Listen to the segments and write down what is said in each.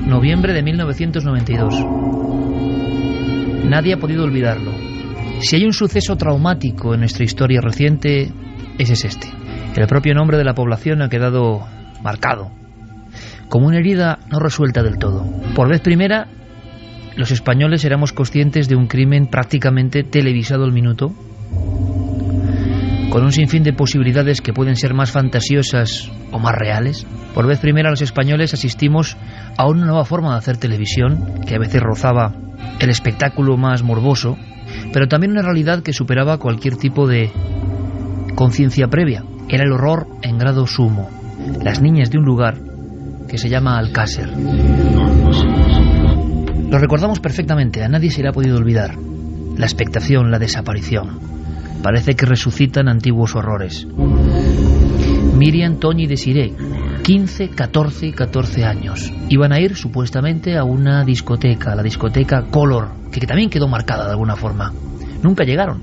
noviembre de 1992. Nadie ha podido olvidarlo. Si hay un suceso traumático en nuestra historia reciente, ese es este. El propio nombre de la población ha quedado marcado como una herida no resuelta del todo. Por vez primera, los españoles éramos conscientes de un crimen prácticamente televisado al minuto, con un sinfín de posibilidades que pueden ser más fantasiosas o más reales. Por vez primera los españoles asistimos a una nueva forma de hacer televisión, que a veces rozaba el espectáculo más morboso, pero también una realidad que superaba cualquier tipo de conciencia previa. Era el horror en grado sumo. Las niñas de un lugar que se llama Alcácer. Lo recordamos perfectamente, a nadie se le ha podido olvidar. La expectación, la desaparición. Parece que resucitan antiguos horrores. Miriam, Toñi y Desiree, 15, 14 y 14 años. Iban a ir supuestamente a una discoteca, la discoteca Color, que también quedó marcada de alguna forma. Nunca llegaron.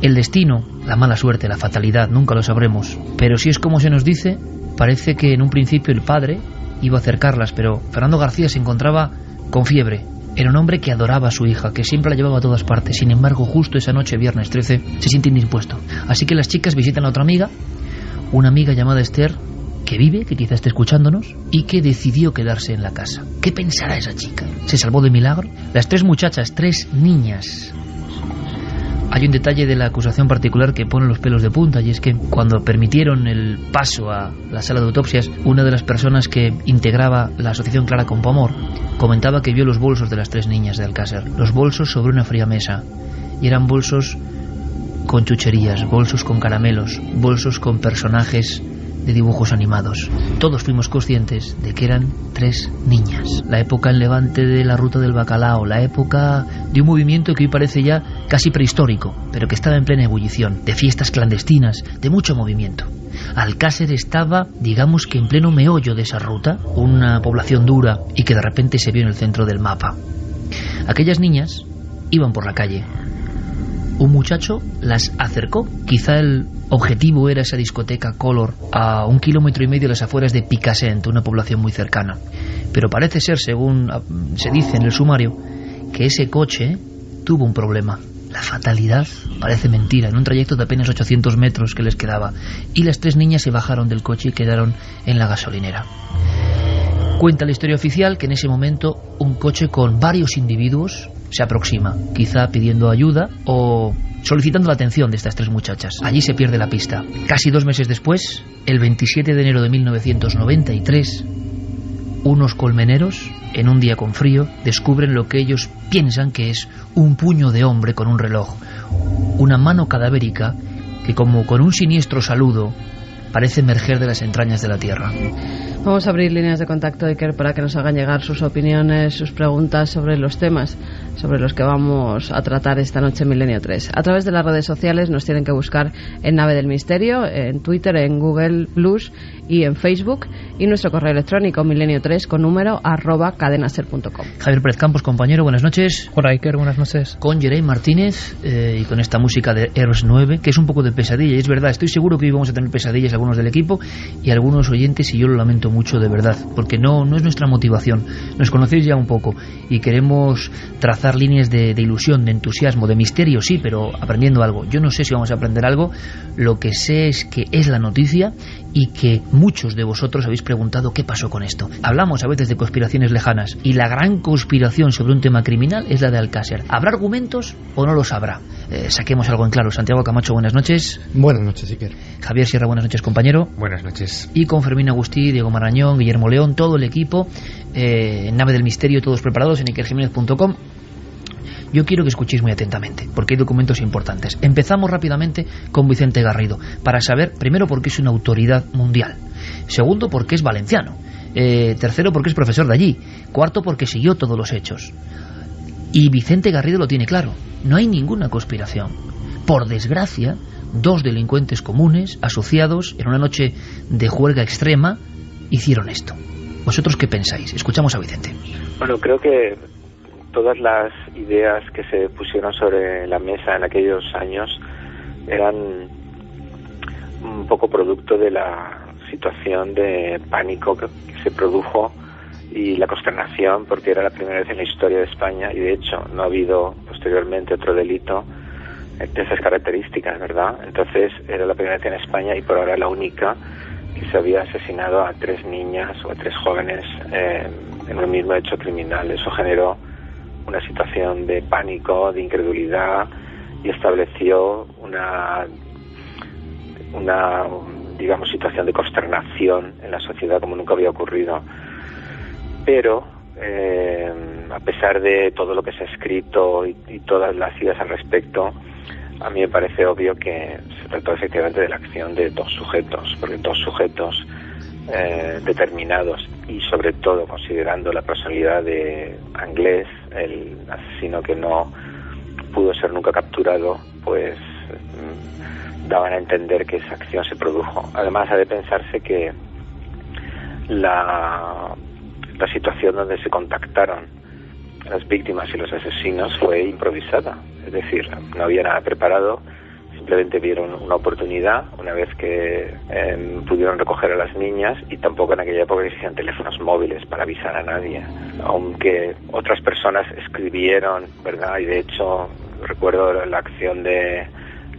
El destino, la mala suerte, la fatalidad, nunca lo sabremos. Pero si es como se nos dice, parece que en un principio el padre iba a acercarlas, pero Fernando García se encontraba con fiebre. Era un hombre que adoraba a su hija, que siempre la llevaba a todas partes. Sin embargo, justo esa noche, viernes 13, se siente indispuesto. Así que las chicas visitan a otra amiga, una amiga llamada Esther, que vive, que quizá esté escuchándonos, y que decidió quedarse en la casa. ¿Qué pensará esa chica? ¿Se salvó de milagro? Las tres muchachas, tres niñas. Hay un detalle de la acusación particular que pone los pelos de punta, y es que cuando permitieron el paso a la sala de autopsias, una de las personas que integraba la asociación Clara Campoamor comentaba que vio los bolsos de las tres niñas de Alcácer, los bolsos sobre una fría mesa, y eran bolsos con chucherías, bolsos con caramelos, bolsos con personajes de dibujos animados. Todos fuimos conscientes de que eran tres niñas. La época en Levante de la ruta del bacalao, la época de un movimiento que hoy parece ya casi prehistórico, pero que estaba en plena ebullición, de fiestas clandestinas, de mucho movimiento. Alcácer estaba, digamos que en pleno meollo de esa ruta, una población dura y que de repente se vio en el centro del mapa. Aquellas niñas iban por la calle. Un muchacho las acercó. Quizá el objetivo era esa discoteca Color, a 1,5 kilómetros de las afueras de Picassent, una población muy cercana. Pero parece ser, según se dice en el sumario, que ese coche tuvo un problema. La fatalidad parece mentira, en un trayecto de apenas 800 metros que les quedaba. Y las tres niñas se bajaron del coche y quedaron en la gasolinera. Cuenta la historia oficial que en ese momento un coche con varios individuos se aproxima, quizá pidiendo ayuda o solicitando la atención de estas tres muchachas. Allí se pierde la pista. Casi 2 meses después, el 27 de enero de 1993, unos colmeneros, en un día con frío, descubren lo que ellos piensan que es un puño de hombre con un reloj, una mano cadavérica que, como con un siniestro saludo, parece emerger de las entrañas de la tierra. Vamos a abrir líneas de contacto, Iker, para que nos hagan llegar sus opiniones, sus preguntas sobre los temas sobre los que vamos a tratar esta noche en Milenio 3. A través de las redes sociales nos tienen que buscar en Nave del Misterio, en Twitter, en Google Plus y en Facebook, y nuestro correo electrónico milenio3 con número @cadenaser.com. Javier Pérez Campos, compañero, buenas noches. Hola, Iker, buenas noches. Con Jerey Martínez y con esta música de Eros 9, que es un poco de pesadilla, y es verdad, estoy seguro que hoy vamos a tener pesadillas algunos del equipo y algunos oyentes, y yo lo lamento mucho de verdad, porque no es nuestra motivación. Nos conocéis ya un poco y queremos trazar líneas de ilusión, de entusiasmo, de misterio, sí, pero aprendiendo algo. Yo no sé si vamos a aprender algo, lo que sé es que es la noticia y que muchos de vosotros habéis preguntado qué pasó con esto. Hablamos a veces de conspiraciones lejanas y la gran conspiración sobre un tema criminal es la de Alcácer. ¿Habrá argumentos o no los habrá? Saquemos algo en claro. Santiago Camacho, buenas noches. Buenas noches, Iker. Javier Sierra, buenas noches, compañero. Buenas noches. Y con Fermín Agustí, Diego Marañón, Guillermo León, todo el equipo, en Nave del Misterio, todos preparados en ikerjimenez.com. Yo quiero que escuchéis muy atentamente, porque hay documentos importantes. Empezamos rápidamente con Vicente Garrido, para saber, primero, por qué es una autoridad mundial. Segundo, porque es valenciano. Tercero, porque es profesor de allí. Cuarto, porque siguió todos los hechos. Y Vicente Garrido lo tiene claro. No hay ninguna conspiración. Por desgracia, 2 delincuentes comunes, asociados en una noche de juerga extrema, hicieron esto. ¿Vosotros qué pensáis? Escuchamos a Vicente. Bueno, creo que todas las ideas que se pusieron sobre la mesa en aquellos años eran un poco producto de la situación de pánico que se produjo y la consternación, porque era la primera vez en la historia de España, y de hecho no ha habido posteriormente otro delito de esas características, ¿verdad? Entonces era la primera vez en España y por ahora la única que se había asesinado a 3 niñas o a 3 jóvenes en un mismo hecho criminal. Eso generó una situación de pánico, de incredulidad, y estableció una digamos, situación de consternación en la sociedad como nunca había ocurrido. Pero a pesar de todo lo que se ha escrito y todas las ideas al respecto, a mí me parece obvio que se trató efectivamente de la acción de 2 sujetos, porque 2 sujetos determinados, y sobre todo considerando la personalidad de Anglès, el asesino que no pudo ser nunca capturado, pues daban a entender que esa acción se produjo. Además, ha de pensarse que la situación donde se contactaron las víctimas y los asesinos fue improvisada, es decir, no había nada preparado, simplemente vieron una oportunidad una vez que pudieron recoger a las niñas, y tampoco en aquella época existían teléfonos móviles para avisar a nadie, aunque otras personas escribieron, ¿verdad? Y de hecho recuerdo la acción de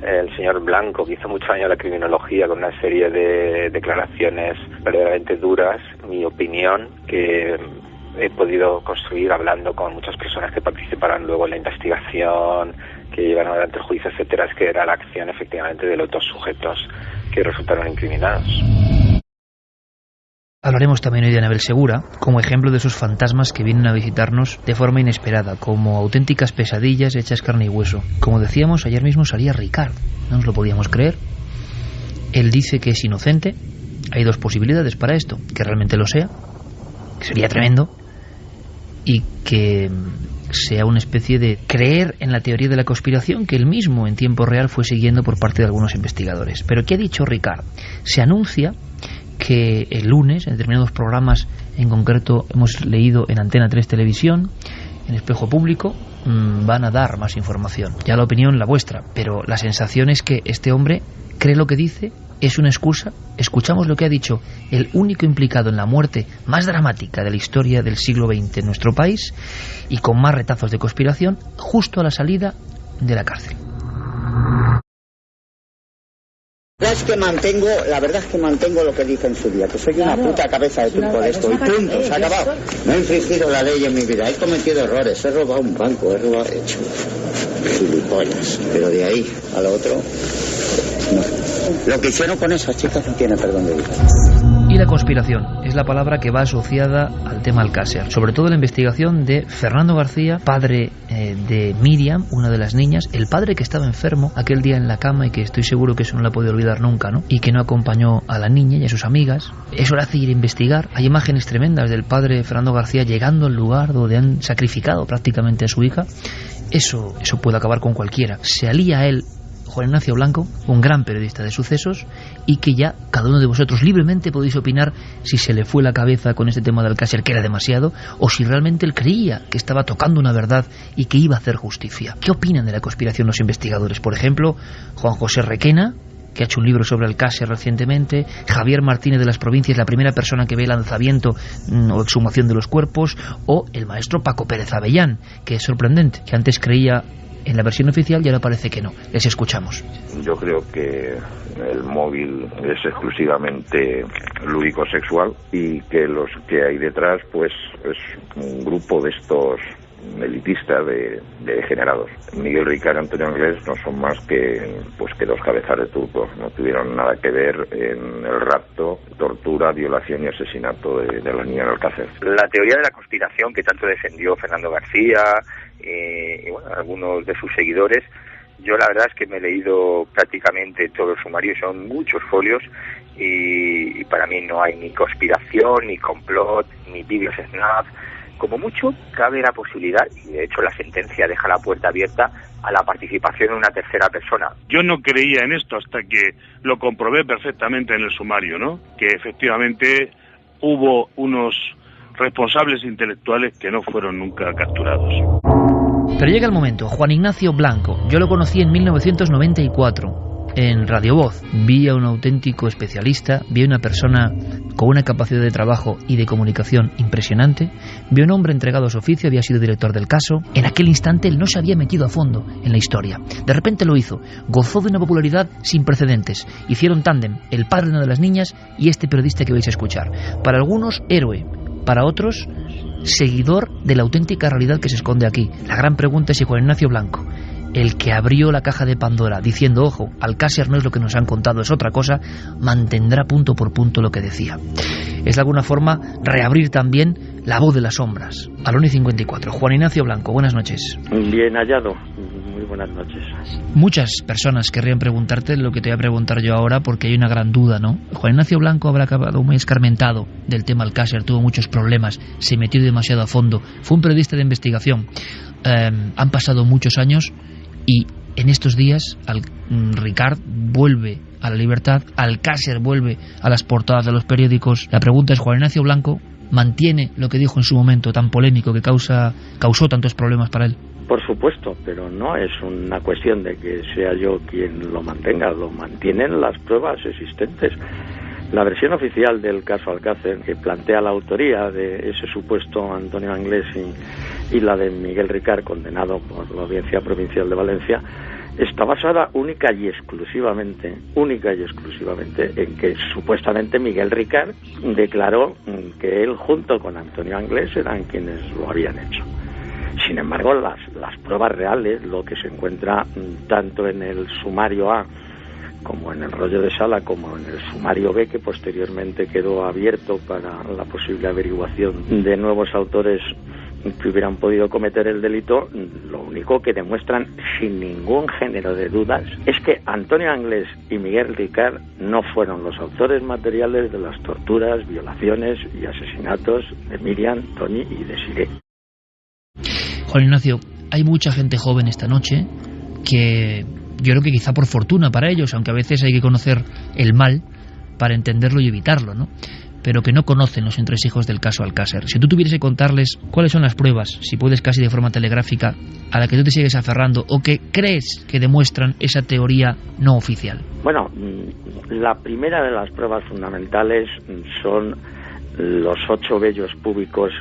el señor Blanco, que hizo mucho daño a la criminología con una serie de declaraciones verdaderamente duras. Mi opinión, que he podido construir hablando con muchas personas que participaron luego en la investigación, que llevaron adelante el juicio, etcétera, es que era la acción efectivamente de los 2 sujetos que resultaron incriminados. Hablaremos también hoy de Anabel Segura, como ejemplo de esos fantasmas que vienen a visitarnos de forma inesperada, como auténticas pesadillas hechas carne y hueso. Como decíamos, ayer mismo salía Ricard, no nos lo podíamos creer. Él dice que es inocente. Hay 2 posibilidades para esto: que realmente lo sea, que sería tremendo, y que sea una especie de creer en la teoría de la conspiración que él mismo en tiempo real fue siguiendo por parte de algunos investigadores. Pero ¿qué ha dicho Ricard? Se anuncia que el lunes, en determinados programas, en concreto hemos leído en Antena 3 Televisión, en Espejo Público, van a dar más información. Ya la opinión, la vuestra, pero la sensación es que este hombre cree lo que dice, es una excusa. Escuchamos lo que ha dicho el único implicado en la muerte más dramática de la historia del siglo XX en nuestro país, y con más retazos de conspiración, justo a la salida de la cárcel. La verdad es que mantengo lo que dije en su día, que soy una puta cabeza de turco de esto, y punto, se ha acabado. No he infringido la ley en mi vida, he cometido errores, he robado un banco, he hecho gilipollas, pero de ahí a lo otro, no. Lo que hicieron con esas chicas no tiene perdón de vida. Y la conspiración es la palabra que va asociada al tema Alcácer, sobre todo la investigación de Fernando García, padre de Miriam, una de las niñas, el padre que estaba enfermo aquel día en la cama y que estoy seguro que eso no la puede olvidar nunca, ¿no? Y que no acompañó a la niña y a sus amigas. Eso le hace ir a investigar. Hay imágenes tremendas del padre Fernando García llegando al lugar donde han sacrificado prácticamente a su hija. Eso puede acabar con cualquiera. Se alía a él Juan Ignacio Blanco, un gran periodista de sucesos, y que ya cada uno de vosotros libremente podéis opinar si se le fue la cabeza con este tema de Alcácer, que era demasiado, o si realmente él creía que estaba tocando una verdad y que iba a hacer justicia. ¿Qué opinan de la conspiración los investigadores? Por ejemplo, Juan José Requena, que ha hecho un libro sobre Alcácer recientemente, Javier Martínez de las Provincias, la primera persona que ve el lanzamiento o exhumación de los cuerpos, o el maestro Paco Pérez Avellán, que es sorprendente, que antes creía en la versión oficial y ahora parece que no. Les escuchamos. Yo creo que el móvil es exclusivamente lúdico-sexual, y que los que hay detrás pues es un grupo de estos elitistas de degenerados. Miguel Ricard y Antonio Anglès no son más que 2 cabezas de turcos, no tuvieron nada que ver en el rapto, tortura, violación y asesinato de la niña en Alcácer. La teoría de la conspiración que tanto defendió Fernando García y bueno, algunos de sus seguidores, yo la verdad es que me he leído prácticamente todo el sumario, son muchos folios, y para mí no hay ni conspiración, ni complot, ni vídeos snap. Como mucho cabe la posibilidad, y de hecho la sentencia deja la puerta abierta a la participación de una tercera persona. Yo no creía en esto hasta que lo comprobé perfectamente en el sumario, ¿no? Que efectivamente hubo unos responsables intelectuales que no fueron nunca capturados. Pero llega el momento. Juan Ignacio Blanco, yo lo conocí en 1994. en Radio Voz. Vi a un auténtico especialista, vi a una persona con una capacidad de trabajo y de comunicación impresionante, vi a un hombre entregado a su oficio, había sido director del caso. En aquel instante él no se había metido a fondo en la historia. De repente lo hizo, gozó de una popularidad sin precedentes. Hicieron tándem, el padre de una de las niñas y este periodista que vais a escuchar. Para algunos, héroe, para otros, seguidor de la auténtica realidad que se esconde aquí. La gran pregunta es si Juan Ignacio Blanco, el que abrió la caja de Pandora diciendo, ojo, Alcácer no es lo que nos han contado, es otra cosa, mantendrá punto por punto lo que decía. Es de alguna forma reabrir también la voz de las sombras. A la 1:54. Juan Ignacio Blanco, buenas noches. Bien hallado. Muy buenas noches. Muchas personas querrían preguntarte lo que te voy a preguntar yo ahora, porque hay una gran duda, ¿no? Juan Ignacio Blanco habrá acabado muy escarmentado del tema Alcácer, tuvo muchos problemas, se metió demasiado a fondo, fue un periodista de investigación. Han pasado muchos años y en estos días Ricard vuelve a la libertad, Alcácer vuelve a las portadas de los periódicos. La pregunta es, ¿Juan Ignacio Blanco mantiene lo que dijo en su momento tan polémico que causó tantos problemas para él? Por supuesto, pero no es una cuestión de que sea yo quien lo mantenga, lo mantienen las pruebas existentes. La versión oficial del caso Alcácer, que plantea la autoría de ese supuesto Antonio Anglés y la de Miguel Ricard, condenado por la Audiencia Provincial de Valencia, está basada única y exclusivamente en que supuestamente Miguel Ricard declaró que él junto con Antonio Anglés eran quienes lo habían hecho. Sin embargo, las pruebas reales, lo que se encuentra tanto en el sumario A como en el rollo de sala, como en el sumario B, que posteriormente quedó abierto para la posible averiguación de nuevos autores que hubieran podido cometer el delito, lo único que demuestran sin ningún género de dudas es que Antonio Anglés y Miguel Ricard no fueron los autores materiales de las torturas, violaciones y asesinatos de Miriam, Tony y Desiree. Juan Ignacio, hay mucha gente joven esta noche que yo creo que quizá por fortuna para ellos, aunque a veces hay que conocer el mal para entenderlo y evitarlo, ¿no? Pero que no conocen los entresijos del caso Alcácer. Si tú tuvieras que contarles cuáles son las pruebas, si puedes casi de forma telegráfica, a la que tú te sigues aferrando o que crees que demuestran esa teoría no oficial. Bueno, la primera de las pruebas fundamentales son los 8 vellos púbicos,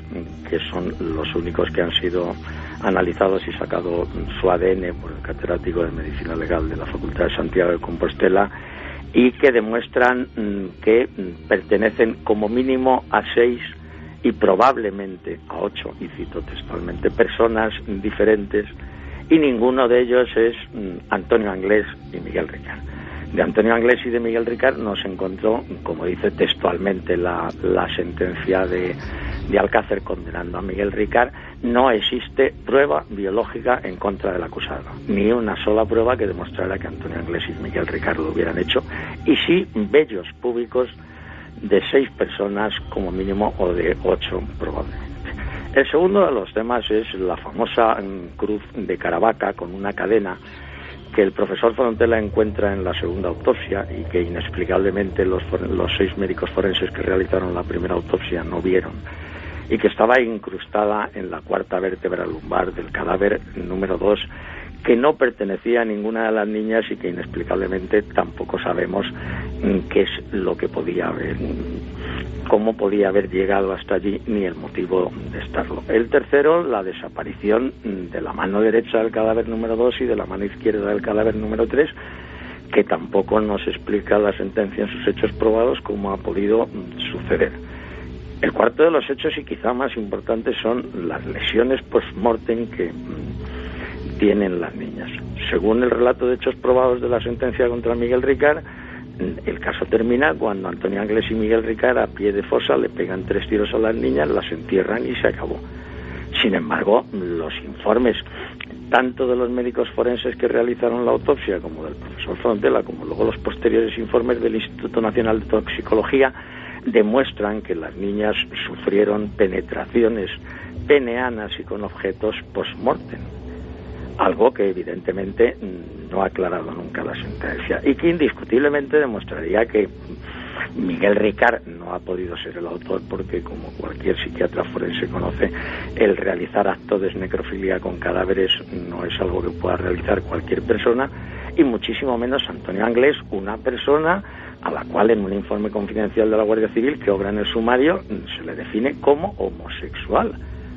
que son los únicos que han sido analizados y sacado su ADN por el catedrático de Medicina Legal de la Facultad de Santiago de Compostela, y que demuestran que pertenecen como mínimo a 6 y probablemente a 8, y cito textualmente, personas diferentes, y ninguno de ellos es Antonio Anglés y Miguel Ricard. De Antonio Anglés y de Miguel Ricard no se encontró, como dice textualmente la sentencia de Alcácer condenando a Miguel Ricard, no existe prueba biológica en contra del acusado, ni una sola prueba que demostrara que Antonio Anglés y Miguel Ricard lo hubieran hecho, y sí vellos púbicos de 6 personas como mínimo, o de 8 probablemente. El segundo de los temas es la famosa cruz de Caravaca con una cadena que el profesor Frontela encuentra en la segunda autopsia y que inexplicablemente los 6 médicos forenses que realizaron la primera autopsia no vieron, y que estaba incrustada en la 4ª vértebra lumbar del cadáver número 2, que no pertenecía a ninguna de las niñas y que inexplicablemente tampoco sabemos qué es lo que podía haber, cómo podía haber llegado hasta allí, ni el motivo de estarlo. El tercero, la desaparición de la mano derecha del cadáver número 2 y de la mano izquierda del cadáver número 3, que tampoco nos explica la sentencia en sus hechos probados cómo ha podido suceder. El cuarto de los hechos, y quizá más importante, son las lesiones post-mortem que tienen las niñas. Según el relato de hechos probados de la sentencia contra Miguel Ricard, el caso termina cuando Antonio Anglés y Miguel Ricard, a pie de fosa, le pegan 3 tiros a las niñas, las entierran y se acabó. Sin embargo, los informes tanto de los médicos forenses que realizaron la autopsia como del profesor Frontela, como luego los posteriores informes del Instituto Nacional de Toxicología, demuestran que las niñas sufrieron penetraciones peneanas y con objetos post-mortem, algo que evidentemente no ha aclarado nunca la sentencia y que indiscutiblemente demostraría que Miguel Ricard no ha podido ser el autor, porque, como cualquier psiquiatra forense conoce, el realizar actos de necrofilia con cadáveres no es algo que pueda realizar cualquier persona, y muchísimo menos Antonio Anglés, una persona a la cual en un informe confidencial de la Guardia Civil que obra en el sumario se le define como homosexual,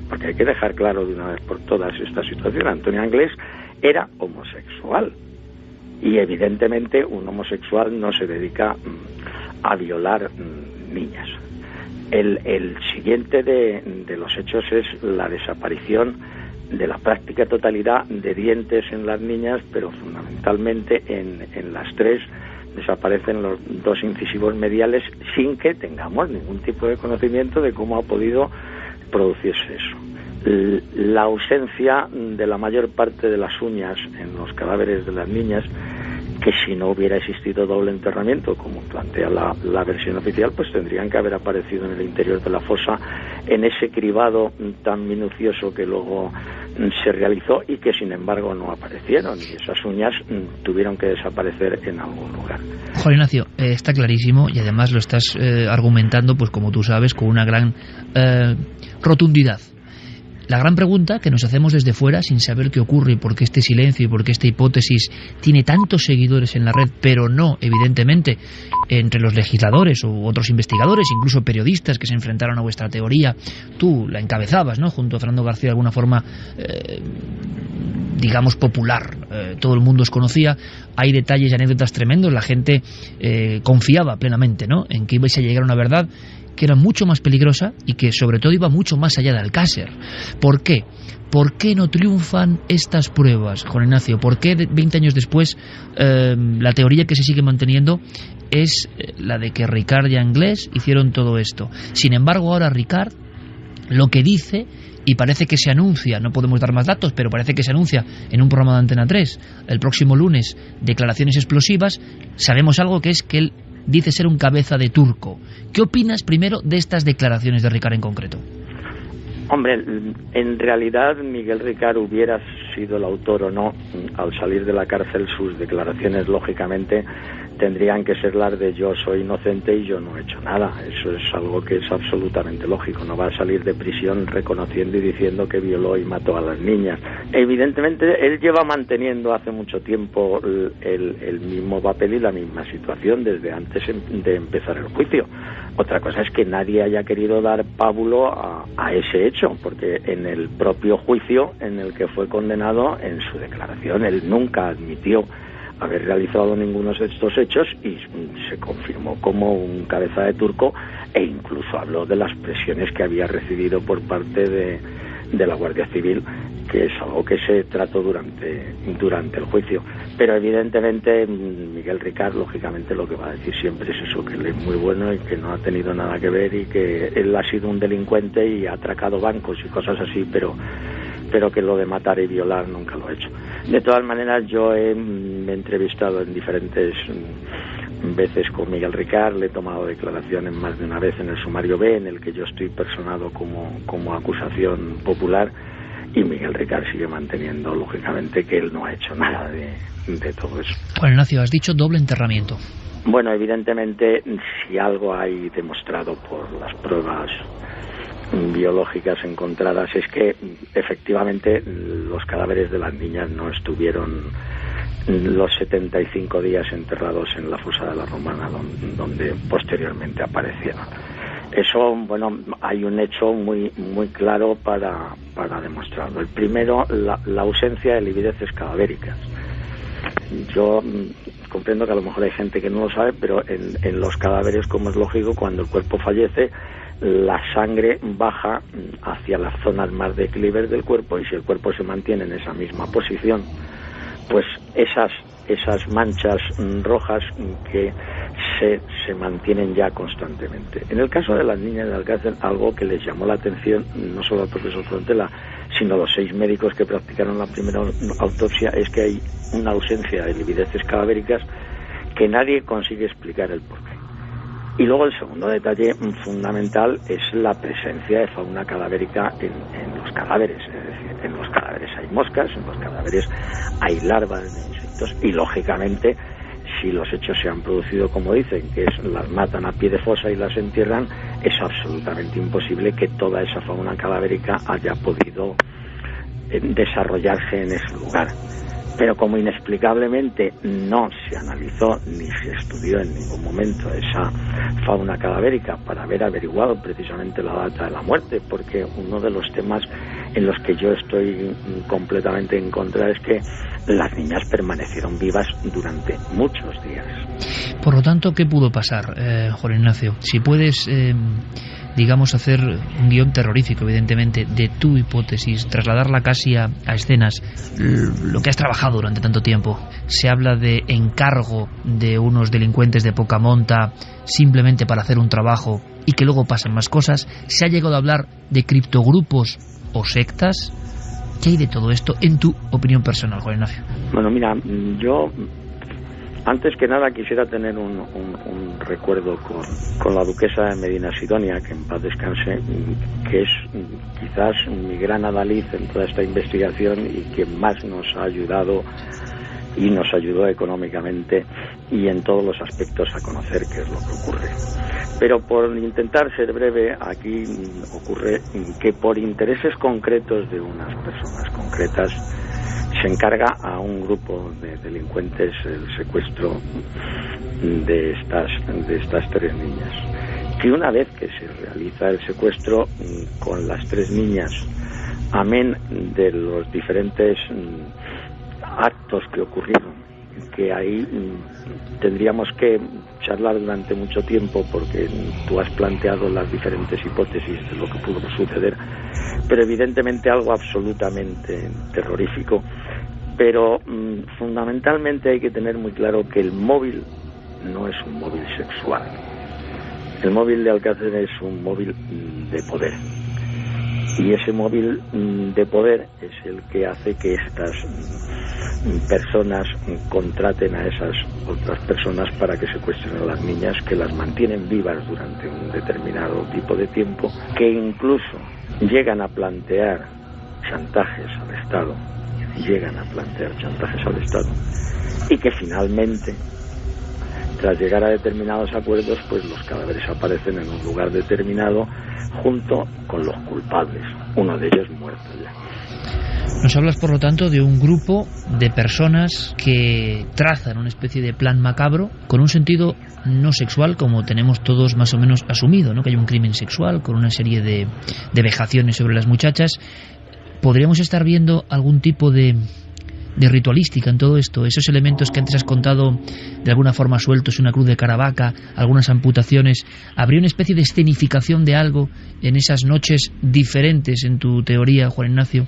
porque hay que dejar claro de una vez por todas esta situación. Antonio Anglés era homosexual y evidentemente un homosexual no se dedica a violar niñas. El siguiente de los hechos es la desaparición de la práctica totalidad de dientes en las niñas, pero fundamentalmente en las tres desaparecen los 2 incisivos mediales sin que tengamos ningún tipo de conocimiento de cómo ha podido producirse eso. La ausencia de la mayor parte de las uñas en los cadáveres de las niñas, que si no hubiera existido doble enterramiento, como plantea la versión oficial, pues tendrían que haber aparecido en el interior de la fosa en ese cribado tan minucioso que luego se realizó y que sin embargo no aparecieron, y esas uñas tuvieron que desaparecer en algún lugar. Juan Ignacio, está clarísimo, y además lo estás argumentando, pues como tú sabes, con una gran rotundidad. La gran pregunta que nos hacemos desde fuera, sin saber qué ocurre y por qué este silencio y por qué esta hipótesis tiene tantos seguidores en la red, pero no, evidentemente, entre los legisladores u otros investigadores, incluso periodistas que se enfrentaron a vuestra teoría. Tú la encabezabas, ¿no?, junto a Fernando García, de alguna forma, digamos, popular. Todo el mundo os conocía. Hay detalles y anécdotas tremendos. La gente confiaba plenamente, ¿no?, en que ibais a llegar a una verdad que era mucho más peligrosa y que sobre todo iba mucho más allá de Alcácer. ¿Por qué? ¿Por qué no triunfan estas pruebas, Juan Ignacio? ¿Por qué 20 años después la teoría que se sigue manteniendo es la de que Ricard y Anglés hicieron todo esto? Sin embargo, ahora Ricard lo que dice, y parece que se anuncia, no podemos dar más datos, pero parece que se anuncia en un programa de Antena 3 el próximo lunes, declaraciones explosivas. Sabemos algo, que es que él dice ser un cabeza de turco. ¿Qué opinas primero de estas declaraciones de Ricard en concreto? Hombre, en realidad Miguel Ricard, hubiera sido el autor o no, al salir de la cárcel sus declaraciones lógicamente tendrían que ser las de yo soy inocente y yo no he hecho nada. Eso es algo que es absolutamente lógico. No va a salir de prisión reconociendo y diciendo que violó y mató a las niñas. Evidentemente él lleva manteniendo hace mucho tiempo el mismo papel y la misma situación desde antes de empezar el juicio. Otra cosa es que nadie haya querido dar pábulo a ese hecho, porque en el propio juicio en el que fue condenado, en su declaración, él nunca admitió haber realizado ninguno de estos hechos y se confirmó como un cabeza de turco, e incluso habló de las presiones que había recibido por parte de la Guardia Civil, que es algo que se trató durante el juicio. Pero evidentemente Miguel Ricard, lógicamente, lo que va a decir siempre es eso, que él es muy bueno y que no ha tenido nada que ver y que él ha sido un delincuente y ha atracado bancos y cosas así, pero que lo de matar y violar nunca lo ha hecho. De todas maneras, yo me he entrevistado en diferentes veces con Miguel Ricard, le he tomado declaraciones más de una vez en el sumario B, en el que yo estoy personado como acusación popular, y Miguel Ricard sigue manteniendo, lógicamente, que él no ha hecho nada de todo eso. Juan Ignacio, has dicho doble enterramiento. Bueno, evidentemente, si algo hay demostrado por las pruebas biológicas encontradas es que efectivamente los cadáveres de las niñas no estuvieron los 75 días enterrados en la fosa de la Romana, donde posteriormente aparecieron. Eso, bueno, hay un hecho muy claro para demostrarlo. El primero, la ausencia de livideces cadavéricas. Yo comprendo que a lo mejor hay gente que no lo sabe, pero en los cadáveres, como es lógico, cuando el cuerpo fallece, la sangre baja hacia las zonas más declives del cuerpo, y si el cuerpo se mantiene en esa misma posición, pues esas manchas rojas que se mantienen ya constantemente. En el caso de las niñas de Alcácer, algo que les llamó la atención, no solo al profesor Frontela, sino a los 6 médicos que practicaron la primera autopsia, es que hay una ausencia de livideces cadavéricas que nadie consigue explicar el porqué. Y luego el segundo detalle fundamental es la presencia de fauna cadavérica en los cadáveres. Es decir, en los cadáveres hay moscas, en los cadáveres hay larvas de insectos, y lógicamente, si los hechos se han producido como dicen, que es las matan a pie de fosa y las entierran, es absolutamente imposible que toda esa fauna cadavérica haya podido desarrollarse en ese lugar. Pero como inexplicablemente no se analizó ni se estudió en ningún momento esa fauna cadavérica para haber averiguado precisamente la data de la muerte, porque uno de los temas en los que yo estoy completamente en contra es que las niñas permanecieron vivas durante muchos días. Por lo tanto, ¿qué pudo pasar, Juan Ignacio? Si puedes, digamos, hacer un guión terrorífico, evidentemente, de tu hipótesis, trasladarla casi a escenas, lo que has trabajado durante tanto tiempo. Se habla de encargo de unos delincuentes de poca monta simplemente para hacer un trabajo y que luego pasan más cosas. Se ha llegado a hablar de criptogrupos o sectas. ¿Qué hay de todo esto en tu opinión personal, Juan Ignacio? Bueno, mira, yo antes que nada quisiera tener un recuerdo con la duquesa de Medina Sidonia, que en paz descanse, que es quizás mi gran adalid en toda esta investigación y que más nos ha ayudado y nos ayudó económicamente y en todos los aspectos a conocer qué es lo que ocurre. Pero por intentar ser breve, aquí ocurre que por intereses concretos de unas personas concretas se encarga a un grupo de delincuentes el secuestro de estas 3 niñas. Que una vez que se realiza el secuestro con las 3 niñas, amén de los diferentes actos que ocurrieron, que ahí tendríamos que charlar durante mucho tiempo porque tú has planteado las diferentes hipótesis de lo que pudo suceder, pero evidentemente algo absolutamente terrorífico. Pero fundamentalmente hay que tener muy claro que el móvil no es un móvil sexual. El móvil de Alcácer es un móvil de poder. Y ese móvil de poder es el que hace que estas personas contraten a esas otras personas para que secuestren a las niñas, que las mantienen vivas durante un determinado tipo de tiempo, que incluso llegan a plantear chantajes al Estado, y que finalmente, tras llegar a determinados acuerdos, pues los cadáveres aparecen en un lugar determinado junto con los culpables, uno de ellos muerto ya. Nos hablas, por lo tanto, de un grupo de personas que trazan una especie de plan macabro con un sentido no sexual, como tenemos todos más o menos asumido, ¿no? Que hay un crimen sexual con una serie de vejaciones sobre las muchachas. ¿Podríamos estar viendo algún tipo de ritualística en todo esto? Esos elementos que antes has contado de alguna forma sueltos, una cruz de Caravaca, algunas amputaciones. ¿Habría una especie de escenificación de algo en esas noches diferentes en tu teoría, Juan Ignacio?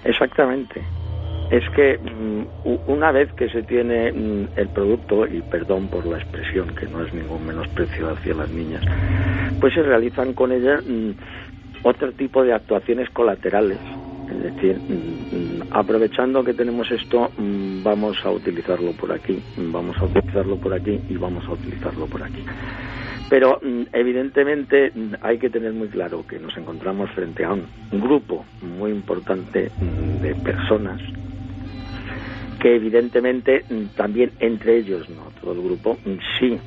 Exactamente. Es que una vez que se tiene el producto, y perdón por la expresión que no es ningún menosprecio hacia las niñas, pues se realizan con ellas otro tipo de actuaciones colaterales. Es decir, aprovechando que tenemos esto, vamos a utilizarlo por aquí, vamos a utilizarlo por aquí y vamos a utilizarlo por aquí. Pero evidentemente hay que tener muy claro que nos encontramos frente a un grupo muy importante de personas que evidentemente también entre ellos, no todo el grupo, sí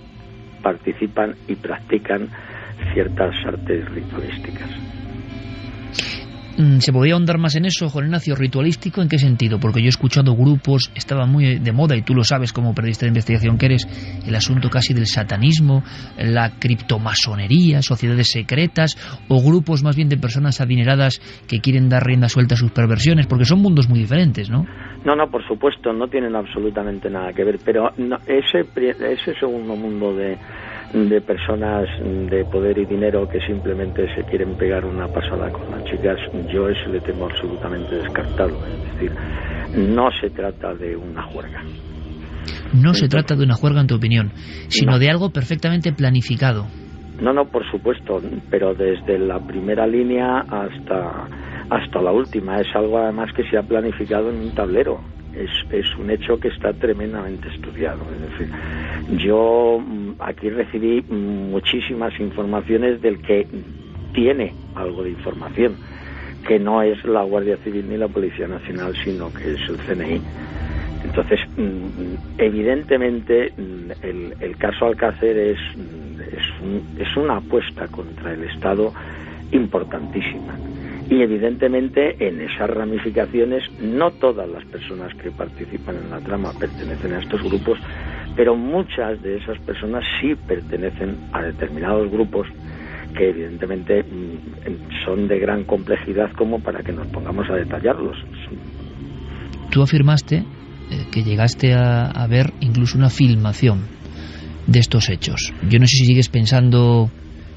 participan y practican ciertas artes ritualísticas. ¿Se podría ahondar más en eso, Juan Ignacio? ¿Ritualístico en qué sentido? Porque yo he escuchado grupos, estaba muy de moda, y tú lo sabes como periodista de investigación que eres, el asunto casi del satanismo, la criptomasonería, sociedades secretas, o grupos más bien de personas adineradas que quieren dar rienda suelta a sus perversiones, porque son mundos muy diferentes, ¿no? No, por supuesto, no tienen absolutamente nada que ver, pero no, ese segundo mundo de personas de poder y dinero que simplemente se quieren pegar una pasada con las chicas, yo eso le tengo absolutamente descartado. Es decir, no se trata de una juerga. No se trata de una juerga, en tu opinión, sino de algo perfectamente planificado. No, por supuesto, pero desde la primera línea hasta la última. Es algo además que se ha planificado en un tablero. Es un hecho que está tremendamente estudiado. Es decir, yo aquí recibí muchísimas informaciones del que tiene algo de información, que no es la Guardia Civil ni la Policía Nacional, sino que es el CNI. Entonces, evidentemente, el caso Alcácer es una apuesta contra el Estado importantísima. Y evidentemente en esas ramificaciones no todas las personas que participan en la trama pertenecen a estos grupos, pero muchas de esas personas sí pertenecen a determinados grupos que evidentemente son de gran complejidad como para que nos pongamos a detallarlos. Tú afirmaste que llegaste a ver incluso una filmación de estos hechos. Yo no sé si sigues pensando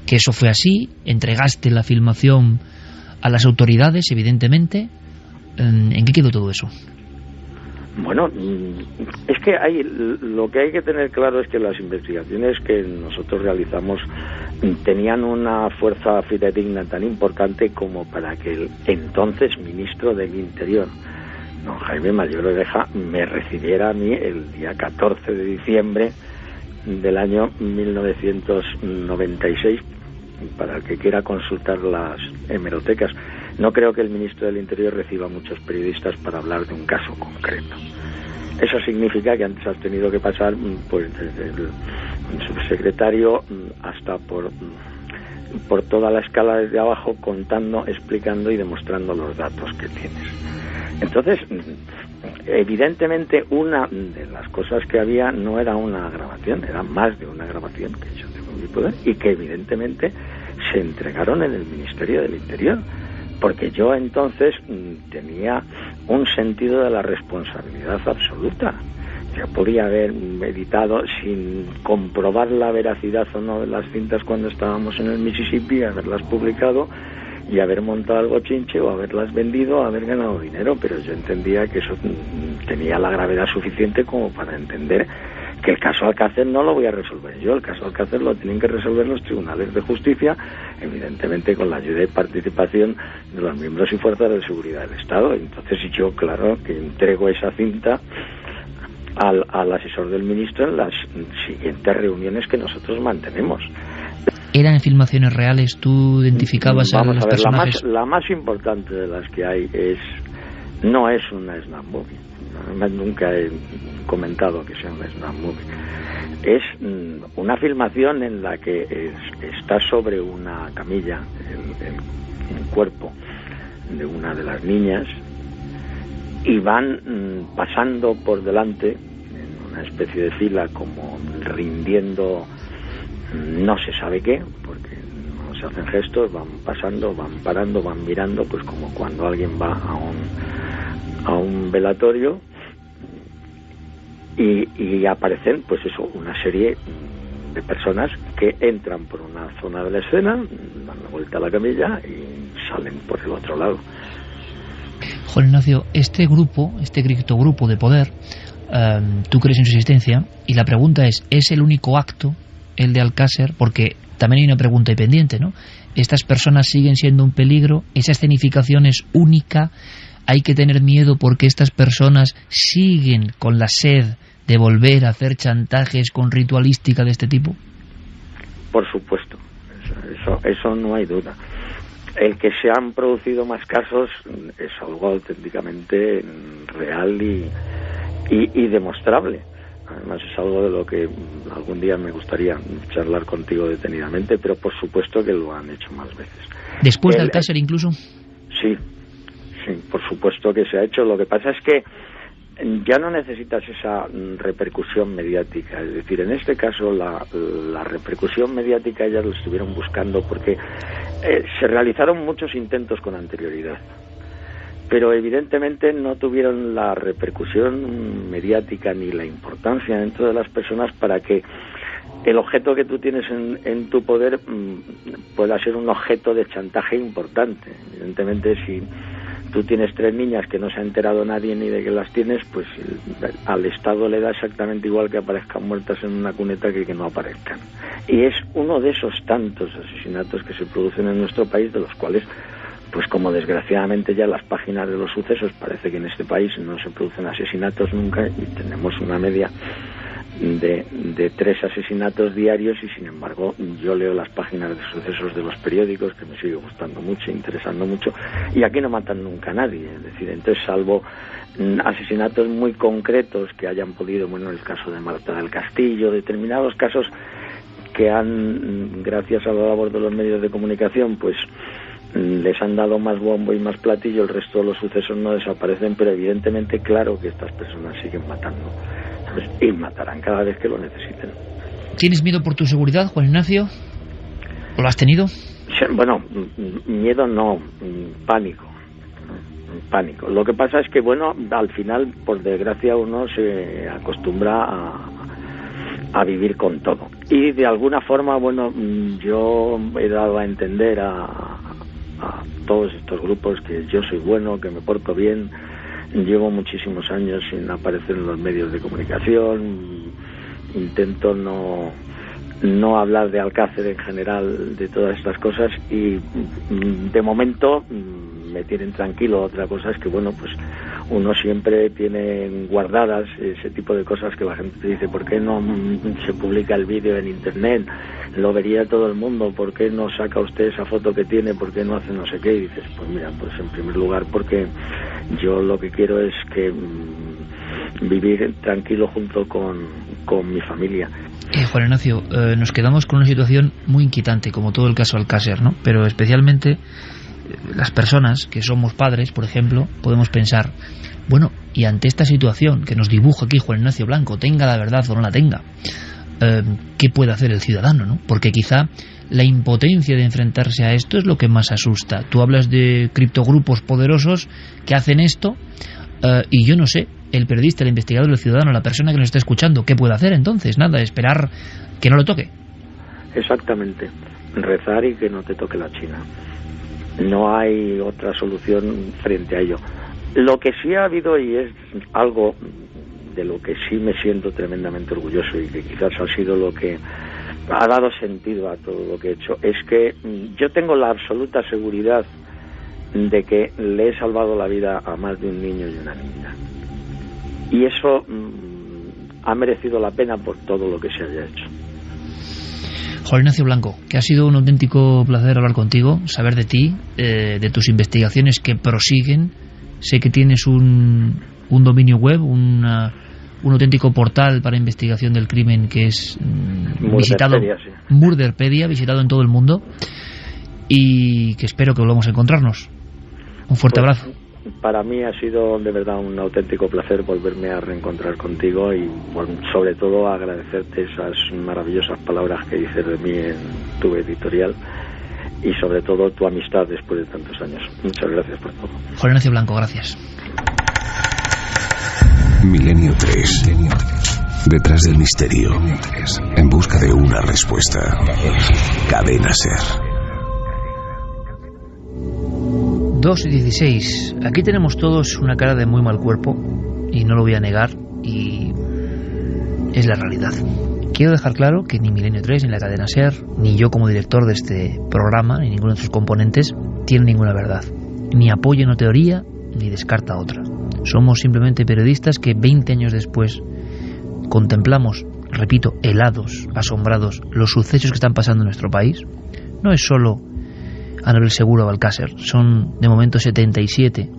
que eso fue así, entregaste la filmación a las autoridades, evidentemente. ¿En qué quedó todo eso? Bueno, es que lo que hay que tener claro es que las investigaciones que nosotros realizamos tenían una fuerza fidedigna tan importante como para que el entonces ministro del Interior, don Jaime Mayor Oreja, me recibiera a mí el día 14 de diciembre del año 1996, para el que quiera consultar las hemerotecas. No creo que el ministro del Interior reciba muchos periodistas para hablar de un caso concreto. Eso significa que antes has tenido que pasar pues desde el subsecretario hasta por toda la escala desde abajo, contando, explicando y demostrando los datos que tienes. Entonces, evidentemente una de las cosas que había no era una grabación, era más de una grabación que yo tengo en mi poder y que evidentemente se entregaron en el Ministerio del Interior, porque yo entonces tenía un sentido de la responsabilidad absoluta. Yo podía haber editado sin comprobar la veracidad o no de las cintas cuando estábamos en el Mississippi, haberlas publicado y haber montado algo chinche o haberlas vendido o haber ganado dinero, pero yo entendía que eso tenía la gravedad suficiente como para entender que el caso Alcácer no lo voy a resolver yo, el caso Alcácer lo tienen que resolver los tribunales de justicia, evidentemente con la ayuda y participación de los miembros y fuerzas de seguridad del Estado. Entonces yo, claro, que entrego esa cinta al asesor del ministro en las siguientes reuniones que nosotros mantenemos. ¿Eran filmaciones reales? ¿Tú identificabas a los personajes? La más importante de las que hay no es una snap movie. Además, nunca he comentado que sea una snap movie. Es una filmación en la que está sobre una camilla el cuerpo de una de las niñas y van pasando por delante en una especie de fila, como rindiendo no se sabe qué, porque no se hacen gestos, van pasando, van parando, van mirando, pues como cuando alguien va a un velatorio, y aparecen pues eso, una serie de personas que entran por una zona de la escena, dan la vuelta a la camilla y salen por el otro lado. Juan Ignacio, este criptogrupo de poder, tú crees en su existencia, y la pregunta es el único acto, el de Alcácer? Porque también hay una pregunta ahí pendiente, ¿no? ¿Estas personas siguen siendo un peligro? ¿Esa escenificación es única? ¿Hay que tener miedo porque estas personas siguen con la sed de volver a hacer chantajes con ritualística de este tipo? Por supuesto, eso no hay duda. El que se han producido más casos es algo auténticamente real y demostrable. Además es algo de lo que algún día me gustaría charlar contigo detenidamente, pero por supuesto que lo han hecho más veces. ¿Después de Alcácer incluso? Sí, por supuesto que se ha hecho. Lo que pasa es que ya no necesitas esa repercusión mediática. Es decir, en este caso la repercusión mediática ya lo estuvieron buscando porque se realizaron muchos intentos con anterioridad, pero evidentemente no tuvieron la repercusión mediática ni la importancia dentro de las personas para que el objeto que tú tienes en tu poder pueda ser un objeto de chantaje importante. Evidentemente, si tú tienes 3 niñas que no se ha enterado nadie ni de que las tienes, pues al Estado le da exactamente igual que aparezcan muertas en una cuneta que no aparezcan. Y es uno de esos tantos asesinatos que se producen en nuestro país, de los cuales, pues como desgraciadamente ya las páginas de los sucesos parece que en este país no se producen asesinatos nunca, y tenemos una media de 3 asesinatos diarios, y sin embargo yo leo las páginas de sucesos de los periódicos, que me sigue gustando mucho, interesando mucho, y aquí no matan nunca a nadie. Es decir, entonces, salvo asesinatos muy concretos que hayan podido, bueno, en el caso de Marta del Castillo, determinados casos que han, gracias a la labor de los medios de comunicación, pues les han dado más bombo y más platillo, el resto de los sucesos no desaparecen, pero evidentemente claro que estas personas siguen matando, ¿sabes? Y matarán cada vez que lo necesiten. ¿Tienes miedo por tu seguridad, Juan Ignacio? ¿O lo has tenido? Bueno, miedo no, pánico. Lo que pasa es que, bueno, al final, por desgracia, uno se acostumbra a vivir con todo. Y de alguna forma, bueno, yo he dado a entender a todos estos grupos que yo soy bueno, que me porto bien. Llevo muchísimos años sin aparecer en los medios de comunicación. Intento no hablar de Alcácer en general, de todas estas cosas, y de momento me tienen tranquilo. Otra cosa es que, bueno, pues uno siempre tiene guardadas ese tipo de cosas que la gente te dice: ¿por qué no se publica el vídeo en internet? Lo vería todo el mundo. ¿Por qué no saca usted esa foto que tiene? ¿Por qué no hace no sé qué? Y dices, pues mira, pues en primer lugar porque yo lo que quiero es que vivir tranquilo junto con mi familia. Juan Ignacio, nos quedamos con una situación muy inquietante, como todo el caso Alcácer, ¿no? Pero especialmente las personas que somos padres, por ejemplo, podemos pensar, bueno, y ante esta situación que nos dibuja aquí Juan Ignacio Blanco, tenga la verdad o no la tenga, ¿qué puede hacer el ciudadano, no? Porque quizá la impotencia de enfrentarse a esto es lo que más asusta. Tú hablas de criptogrupos poderosos que hacen esto, y yo no sé, el periodista, el investigador, el ciudadano, la persona que nos está escuchando, ¿qué puede hacer entonces? Nada, esperar que no lo toque. Exactamente, rezar y que no te toque la China. No hay otra solución frente a ello. Lo que sí ha habido, y es algo de lo que sí me siento tremendamente orgulloso y que quizás ha sido lo que ha dado sentido a todo lo que he hecho, es que yo tengo la absoluta seguridad de que le he salvado la vida a más de un niño y una niña. Y eso ha merecido la pena por todo lo que se haya hecho. Juan Ignacio Blanco, que ha sido un auténtico placer hablar contigo, saber de ti, de tus investigaciones que prosiguen. Sé que tienes un dominio web, un auténtico portal para investigación del crimen que es visitado, sí. Murderpedia, visitado en todo el mundo, y que espero que volvamos a encontrarnos. Un fuerte abrazo. Para mí ha sido de verdad un auténtico placer volverme a reencontrar contigo y, bueno, sobre todo agradecerte esas maravillosas palabras que dices de mí en tu editorial y sobre todo tu amistad después de tantos años. Muchas gracias por todo. Juan Ignacio Blanco, gracias. Milenio 3. Detrás del misterio. En busca de una respuesta. Cadena SER. 2:16. Aquí tenemos todos una cara de muy mal cuerpo y no lo voy a negar, y es la realidad. Quiero dejar claro que ni Milenio 3, ni la cadena SER, ni yo como director de este programa, ni ninguno de sus componentes tiene ninguna verdad. Ni apoya una teoría, ni descarta otra. Somos simplemente periodistas que 20 años después contemplamos, repito, helados, asombrados, los sucesos que están pasando en nuestro país. No es solo Anabel Segura o Alcácer, son de momento 77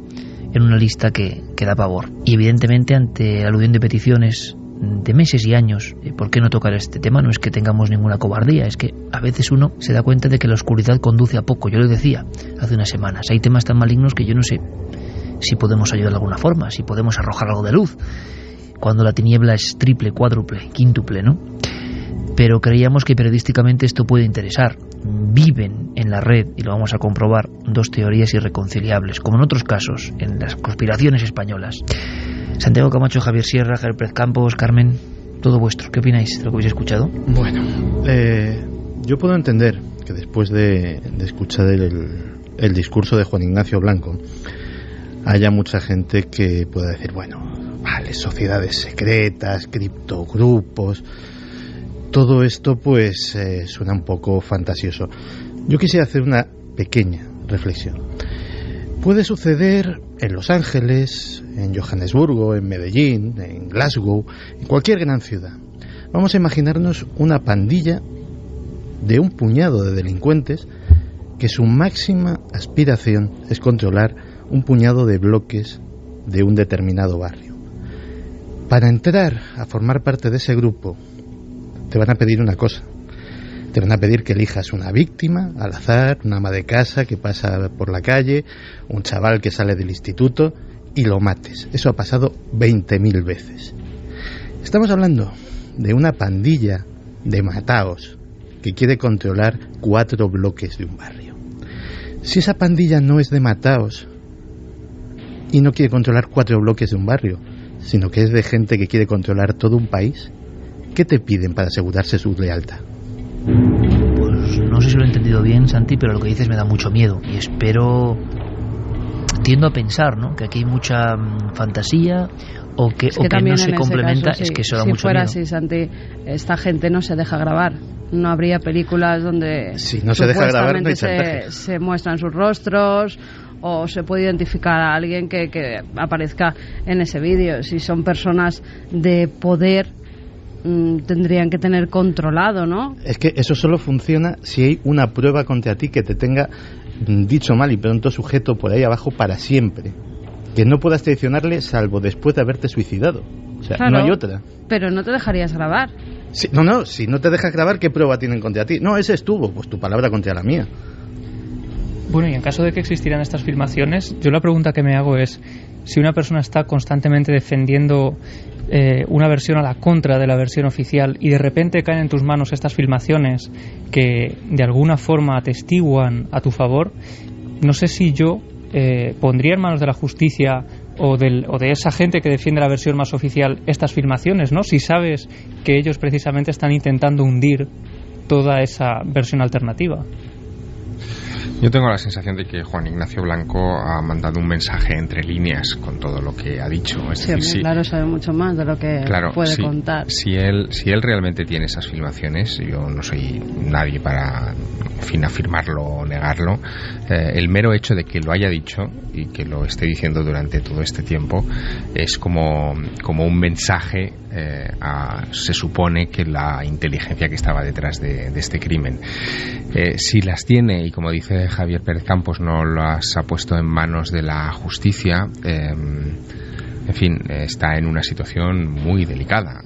en una lista que da pavor. Y evidentemente ante la alusión de peticiones de meses y años, ¿por qué no tocar este tema? No es que tengamos ninguna cobardía, es que a veces uno se da cuenta de que la oscuridad conduce a poco. Yo lo decía hace unas semanas, hay temas tan malignos que yo no sé si podemos ayudar de alguna forma, si podemos arrojar algo de luz, cuando la tiniebla es triple, cuádruple, quíntuple, ¿no? Pero creíamos que periodísticamente esto puede interesar. Viven en la red, y lo vamos a comprobar, dos teorías irreconciliables, como en otros casos, en las conspiraciones españolas. Santiago Camacho, Javier Sierra, Javier Pérez Campos, Carmen, todo vuestro. ¿Qué opináis de lo que habéis escuchado? Bueno, yo puedo entender que después de escuchar el discurso de Juan Ignacio Blanco haya mucha gente que pueda decir, bueno, vale, sociedades secretas, criptogrupos, todo esto pues suena un poco fantasioso. Yo quisiera hacer una pequeña reflexión. Puede suceder en Los Ángeles, en Johannesburgo, en Medellín, en Glasgow, en cualquier gran ciudad. Vamos a imaginarnos una pandilla de un puñado de delincuentes que su máxima aspiración es controlar un puñado de bloques de un determinado barrio. Para entrar a formar parte de ese grupo te van a pedir una cosa: Te van a pedir que elijas una víctima al azar, una ama de casa que pasa por la calle, un chaval que sale del instituto y lo mates. Eso ha pasado 20.000 veces. Estamos hablando de una pandilla de mataos que quiere controlar 4 bloques de un barrio. Si esa pandilla no es de mataos y no quiere controlar 4 bloques de un barrio, sino que es de gente que quiere controlar todo un país, ¿qué te piden para asegurarse su lealtad? Pues no sé si lo he entendido bien, Santi, pero lo que dices me da mucho miedo y tiendo a pensar, ¿no?, que aquí hay mucha fantasía o que no se complementa. Caso, es que eso da si mucho fuera miedo. así, Santi, esta gente no se deja grabar. No habría películas donde si no se deja grabar, no hay chantaje. se muestran sus rostros o se puede identificar a alguien que aparezca en ese vídeo. Si son personas de poder, tendrían que tener controlado, ¿no? Es que eso solo funciona si hay una prueba contra ti que te tenga, dicho mal y pronto, sujeto por ahí abajo para siempre, que no puedas traicionarle salvo después de haberte suicidado. O sea, claro, no hay otra. Pero no te dejarías grabar. Si no te dejas grabar, ¿qué prueba tienen contra ti? No, ese estuvo, pues tu palabra contra la mía. Bueno, y en caso de que existieran estas filmaciones, yo la pregunta que me hago es si una persona está constantemente defendiendo una versión a la contra de la versión oficial y de repente caen en tus manos estas filmaciones que de alguna forma atestiguan a tu favor, no sé si yo pondría en manos de la justicia o de esa gente que defiende la versión más oficial estas filmaciones, ¿no? Si sabes que ellos precisamente están intentando hundir toda esa versión alternativa. Yo tengo la sensación de que Juan Ignacio Blanco ha mandado un mensaje entre líneas con todo lo que ha dicho. Es decir, claro, sabe mucho más de lo que puede contar. Si él realmente tiene esas filmaciones, yo no soy nadie para afirmarlo o negarlo. El mero hecho de que lo haya dicho y que lo esté diciendo durante todo este tiempo es como un mensaje se supone que la inteligencia que estaba detrás de este crimen. Si las tiene, y como dice Javier Pérez Campos, no las ha puesto en manos de la justicia, en fin, está en una situación muy delicada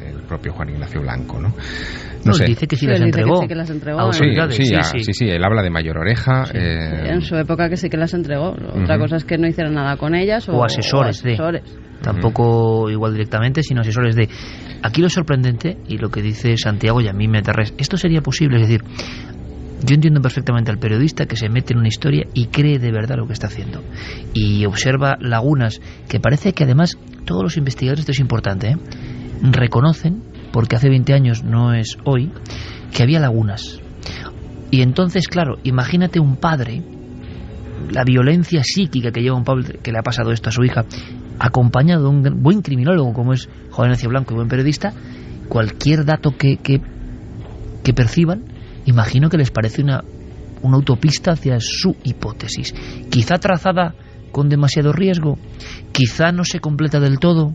el propio Juan Ignacio Blanco, ¿no? No sé. Dice que sí las entregó. Que las entregó. Sí, él habla de Mayor Oreja. Sí. En su época que sí que las entregó. Otra cosa es que no hicieron nada con ellas o asesores. Tampoco igual directamente, sino asesores de... Aquí lo sorprendente, y lo que dice Santiago, y a mí me aterra, esto sería posible, es decir, yo entiendo perfectamente al periodista que se mete en una historia y cree de verdad lo que está haciendo y observa lagunas que parece que además todos los investigadores, esto es importante, reconocen, porque hace 20 años no es hoy, que había lagunas. Y entonces, claro, imagínate un padre, la violencia psíquica que lleva un padre que le ha pasado esto a su hija, acompañado de un buen criminólogo como es Juan Ignacio Blanco y buen periodista. Cualquier dato que perciban, imagino que les parece una autopista hacia su hipótesis, quizá trazada con demasiado riesgo, quizá no se completa del todo,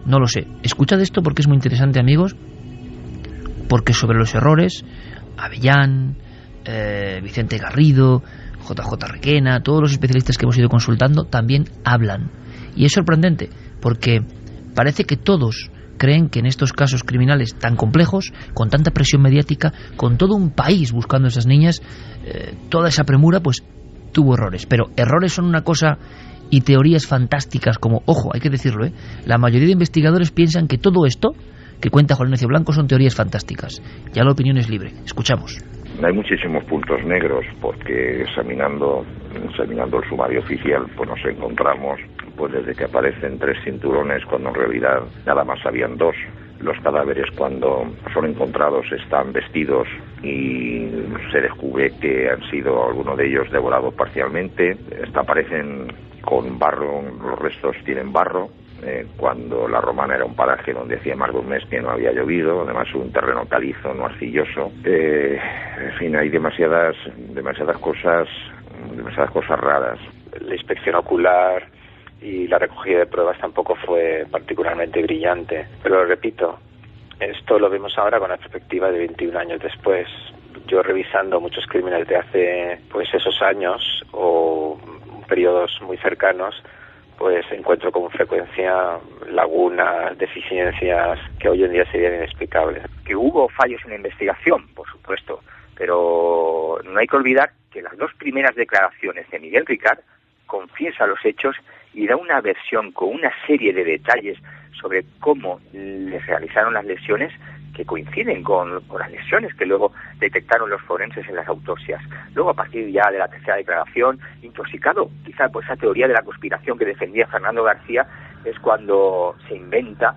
no lo sé. Escuchad esto porque es muy interesante, amigos, porque sobre los errores Avellán, Vicente Garrido, JJ Requena, todos los especialistas que hemos ido consultando también hablan. Y es sorprendente porque parece que todos creen que en estos casos criminales tan complejos, con tanta presión mediática, con todo un país buscando a esas niñas, toda esa premura, pues tuvo errores. Pero errores son una cosa y teorías fantásticas como, ojo, hay que decirlo, la mayoría de investigadores piensan que todo esto que cuenta Juan Ignacio Blanco son teorías fantásticas. Ya la opinión es libre. Escuchamos. Hay muchísimos puntos negros porque examinando el sumario oficial pues nos encontramos pues desde que aparecen 3 cinturones cuando en realidad nada más habían 2. Los cadáveres cuando son encontrados están vestidos y se descubre que han sido algunos de ellos devorados parcialmente. Aparecen con barro, los restos tienen barro. Cuando La Romana era un paraje donde hacía más de un mes que no había llovido, además un terreno calizo, no arcilloso. En fin, hay demasiadas cosas raras. La inspección ocular y la recogida de pruebas tampoco fue particularmente brillante, pero repito, esto lo vemos ahora con la perspectiva de 21 años después. Yo revisando muchos crímenes de hace pues esos años o periodos muy cercanos, pues encuentro con frecuencia lagunas, deficiencias que hoy en día serían inexplicables. Que hubo fallos en la investigación, por supuesto, pero no hay que olvidar que las 2 primeras declaraciones de Miguel Ricard confiesa los hechos y da una versión con una serie de detalles sobre cómo les realizaron las lesiones que coinciden con las lesiones que luego detectaron los forenses en las autopsias. Luego, a partir ya de la tercera declaración, intoxicado quizá por esa teoría de la conspiración que defendía Fernando García, es cuando se inventa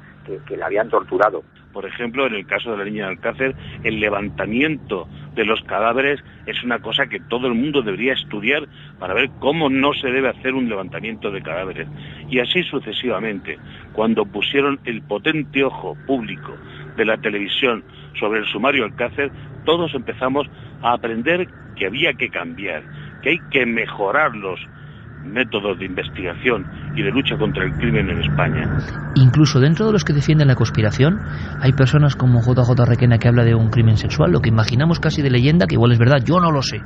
que la habían torturado. Por ejemplo, en el caso de la niña de Alcácer, el levantamiento de los cadáveres es una cosa que todo el mundo debería estudiar para ver cómo no se debe hacer un levantamiento de cadáveres. Y así sucesivamente. Cuando pusieron el potente ojo público de la televisión sobre el sumario Alcácer, todos empezamos a aprender que había que cambiar, que hay que mejorar los métodos de investigación y de lucha contra el crimen en España. Incluso dentro de los que defienden la conspiración hay personas como JJ Requena, que habla de un crimen sexual, lo que imaginamos casi de leyenda, que igual es verdad. Yo no lo sé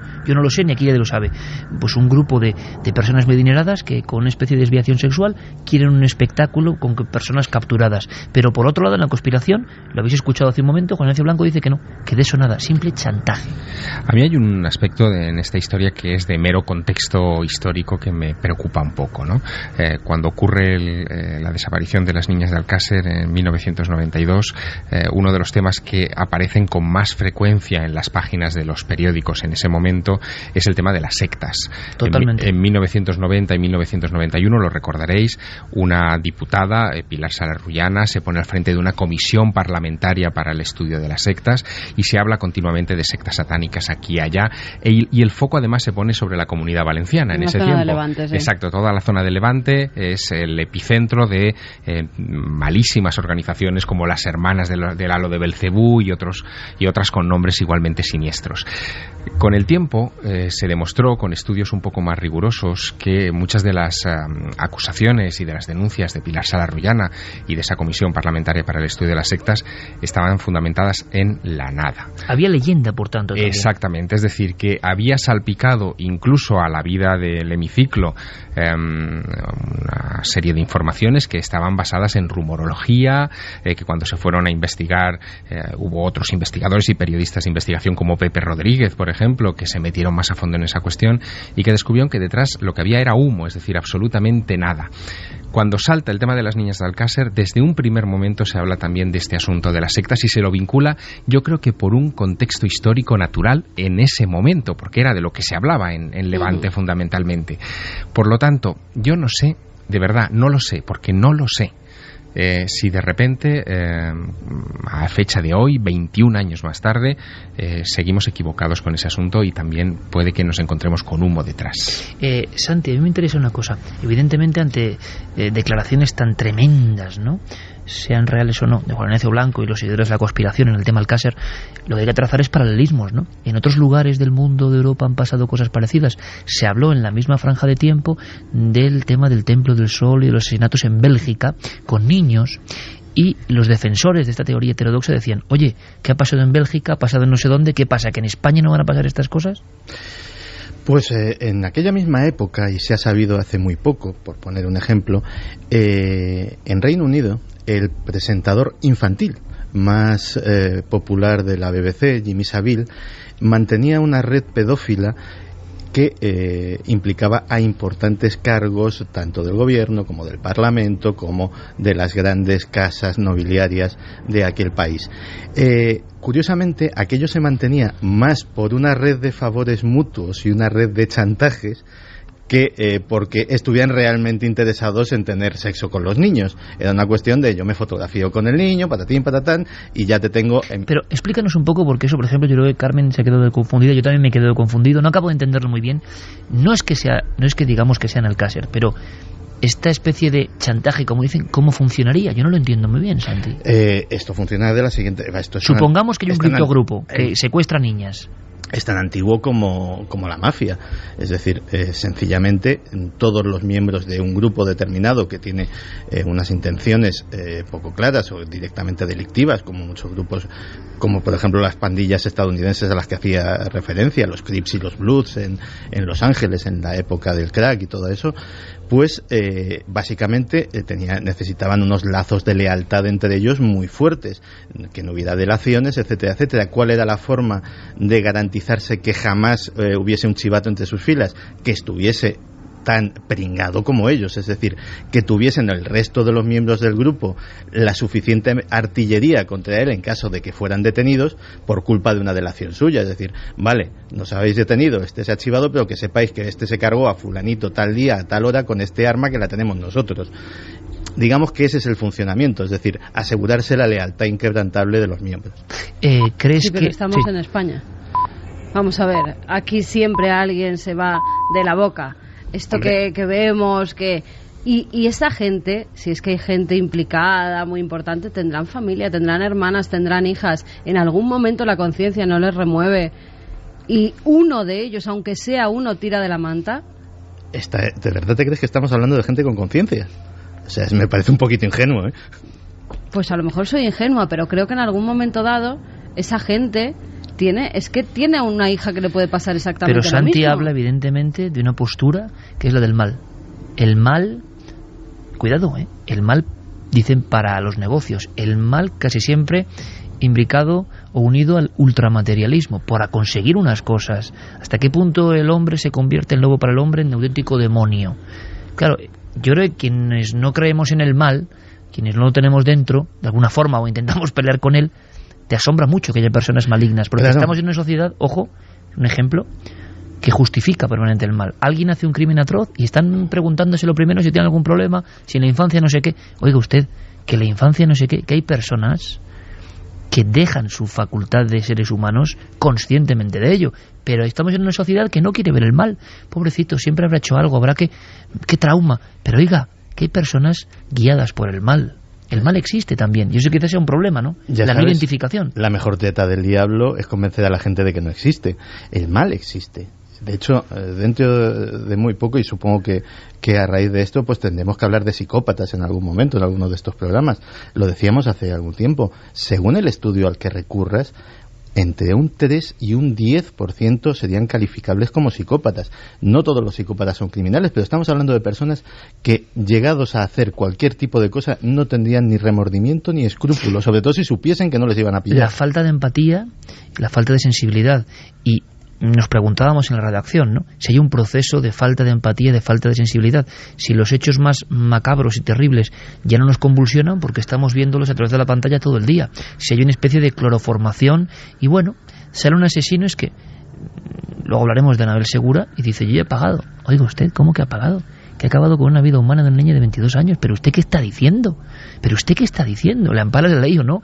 ni aquí nadie lo sabe. Pues un grupo de personas muy adineradas que con una especie de desviación sexual quieren un espectáculo con personas capturadas. Pero por otro lado, en la conspiración, lo habéis escuchado hace un momento, Juan Ignacio Blanco dice que no, que de eso nada, simple chantaje. A mí hay un aspecto en esta historia que es de mero contexto histórico que me preocupa un poco, ¿no? Cuando ocurre la desaparición de las niñas de Alcácer en 1992, uno de los temas que aparecen con más frecuencia en las páginas de los periódicos en ese momento es el tema de las sectas. Totalmente. En 1990 y 1991, lo recordaréis, una diputada, Pilar Sala Rullana, se pone al frente de una comisión parlamentaria para el estudio de las sectas y se habla continuamente de sectas satánicas aquí y allá, y el foco además se pone sobre la Comunidad Valenciana en ese tiempo. Levante, sí. Exacto, toda la zona de Levante es el epicentro de malísimas organizaciones como las Hermanas del Halo de Belcebú y otras con nombres igualmente siniestros. Con el tiempo se demostró, con estudios un poco más rigurosos, que muchas de las acusaciones y de las denuncias de Pilar Sala Rullana y de esa comisión parlamentaria para el estudio de las sectas estaban fundamentadas en la nada. Había leyenda, por tanto. También. Exactamente, es decir, que había salpicado incluso a la vida del hemiciclo una serie de informaciones que estaban basadas en rumorología, que cuando se fueron a investigar hubo otros investigadores y periodistas de investigación como Pepe Rodríguez, por ejemplo, que se metieron más a fondo en esa cuestión y que descubrieron que detrás lo que había era humo, es decir, absolutamente nada. Cuando salta el tema de las niñas de Alcácer, desde un primer momento se habla también de este asunto de las sectas y se lo vincula, yo creo que por un contexto histórico natural en ese momento, porque era de lo que se hablaba en Levante fundamentalmente. Por lo tanto, yo no sé, de verdad, no lo sé, porque no lo sé. Si de repente, a fecha de hoy, 21 años más tarde, seguimos equivocados con ese asunto y también puede que nos encontremos con humo detrás. Santi, a mí me interesa una cosa. Evidentemente, ante declaraciones tan tremendas, ¿no?, sean reales o no, de Juan Ignacio Blanco y los seguidores de la conspiración en el tema Alcácer, lo que hay que trazar es paralelismos, ¿no? En otros lugares del mundo, de Europa, han pasado cosas parecidas. Se habló en la misma franja de tiempo del tema del Templo del Sol y de los asesinatos en Bélgica con niños, y los defensores de esta teoría heterodoxa decían: oye, ¿qué ha pasado en Bélgica? ¿Ha pasado en no sé dónde? ¿Qué pasa? ¿Que en España no van a pasar estas cosas? Pues en aquella misma época, y se ha sabido hace muy poco, por poner un ejemplo, en Reino Unido, el presentador infantil más popular de la BBC, Jimmy Savile, mantenía una red pedófila que implicaba a importantes cargos tanto del gobierno como del parlamento como de las grandes casas nobiliarias de aquel país. Curiosamente, aquello se mantenía más por una red de favores mutuos y una red de chantajes que porque estuvieran realmente interesados en tener sexo con los niños. Era una cuestión de: yo me fotografío con el niño, patatín, patatán, y ya te tengo... Pero explícanos un poco, porque eso, por ejemplo, yo creo que Carmen se ha quedado confundida, yo también me he quedado confundido, no acabo de entenderlo muy bien. No es que digamos que sea en Alcácer, pero esta especie de chantaje, como dicen, ¿cómo funcionaría? Yo no lo entiendo muy bien, Santi. Esto funciona de la siguiente... Supongamos que hay un grupo que secuestra niñas. Es tan antiguo como la mafia. Es decir, sencillamente todos los miembros de un grupo determinado que tiene unas intenciones poco claras o directamente delictivas, como muchos grupos, como por ejemplo las pandillas estadounidenses a las que hacía referencia, los Crips y los Bloods en Los Ángeles en la época del crack y todo eso, pues básicamente necesitaban unos lazos de lealtad entre ellos muy fuertes, que no hubiera delaciones, etcétera, etcétera. ¿Cuál era la forma de garantizarse que jamás hubiese un chivato entre sus filas? Que estuviese tan pringado como ellos, es decir, que tuviesen el resto de los miembros del grupo la suficiente artillería contra él en caso de que fueran detenidos por culpa de una delación suya. Es decir, vale, nos habéis detenido, este se ha chivado, pero que sepáis que este se cargó a fulanito tal día, a tal hora, con este arma que la tenemos nosotros. Digamos que ese es el funcionamiento, es decir, asegurarse la lealtad inquebrantable de los miembros. ¿Crees que estamos en España? Vamos a ver, aquí siempre alguien se va de la boca. Esto que vemos, y esa gente, si es que hay gente implicada, muy importante, tendrán familia, tendrán hermanas, tendrán hijas. En algún momento la conciencia no les remueve y uno de ellos, aunque sea uno, tira de la manta. ¿De verdad te crees que estamos hablando de gente con conciencia? O sea, me parece un poquito ingenuo, ¿eh? Pues a lo mejor soy ingenua, pero creo que en algún momento dado esa gente tiene una hija que le puede pasar exactamente lo mismo. Pero Santi habla evidentemente de una postura que es la del mal. El mal, cuidado, el mal, dicen, para los negocios, el mal casi siempre imbricado o unido al ultramaterialismo, para conseguir unas cosas. ¿Hasta qué punto el hombre se convierte en lobo para el hombre, en auténtico demonio? Claro, yo creo que quienes no creemos en el mal, quienes no lo tenemos dentro, de alguna forma, o intentamos pelear con él, te asombra mucho que haya personas malignas, porque claro, estamos en una sociedad, ojo, un ejemplo, que justifica permanente el mal. Alguien hace un crimen atroz y están preguntándose lo primero si tiene algún problema, si en la infancia no sé qué. Oiga usted, que en la infancia no sé qué, que hay personas que dejan su facultad de seres humanos conscientemente de ello, pero estamos en una sociedad que no quiere ver el mal. Pobrecito, siempre habrá hecho algo, habrá qué trauma, pero oiga, que hay personas guiadas por el mal. El mal existe también, y eso quizás sea un problema, ¿no? La no identificación. La mejor teta del diablo es convencer a la gente de que no existe. El mal existe. De hecho, dentro de muy poco, y supongo que a raíz de esto, pues tendremos que hablar de psicópatas en algún momento, en alguno de estos programas. Lo decíamos hace algún tiempo. Según el estudio al que recurras, entre un 3 y un 10% serían calificables como psicópatas. No todos los psicópatas son criminales, pero estamos hablando de personas que, llegados a hacer cualquier tipo de cosa, no tendrían ni remordimiento ni escrúpulo, sobre todo si supiesen que no les iban a pillar. La falta de empatía, la falta de sensibilidad, y nos preguntábamos en la redacción, ¿no?, si hay un proceso de falta de empatía, de falta de sensibilidad, si los hechos más macabros y terribles ya no nos convulsionan porque estamos viéndolos a través de la pantalla todo el día, si hay una especie de cloroformación y bueno, sale un asesino, es que luego hablaremos de Anabel Segura y dice, yo he pagado. Oiga usted, ¿cómo que ha pagado? Que ha acabado con una vida humana de una niña de 22 años, ¿pero usted qué está diciendo? ¿Pero usted qué está diciendo? ¿Le ampara la ley o no?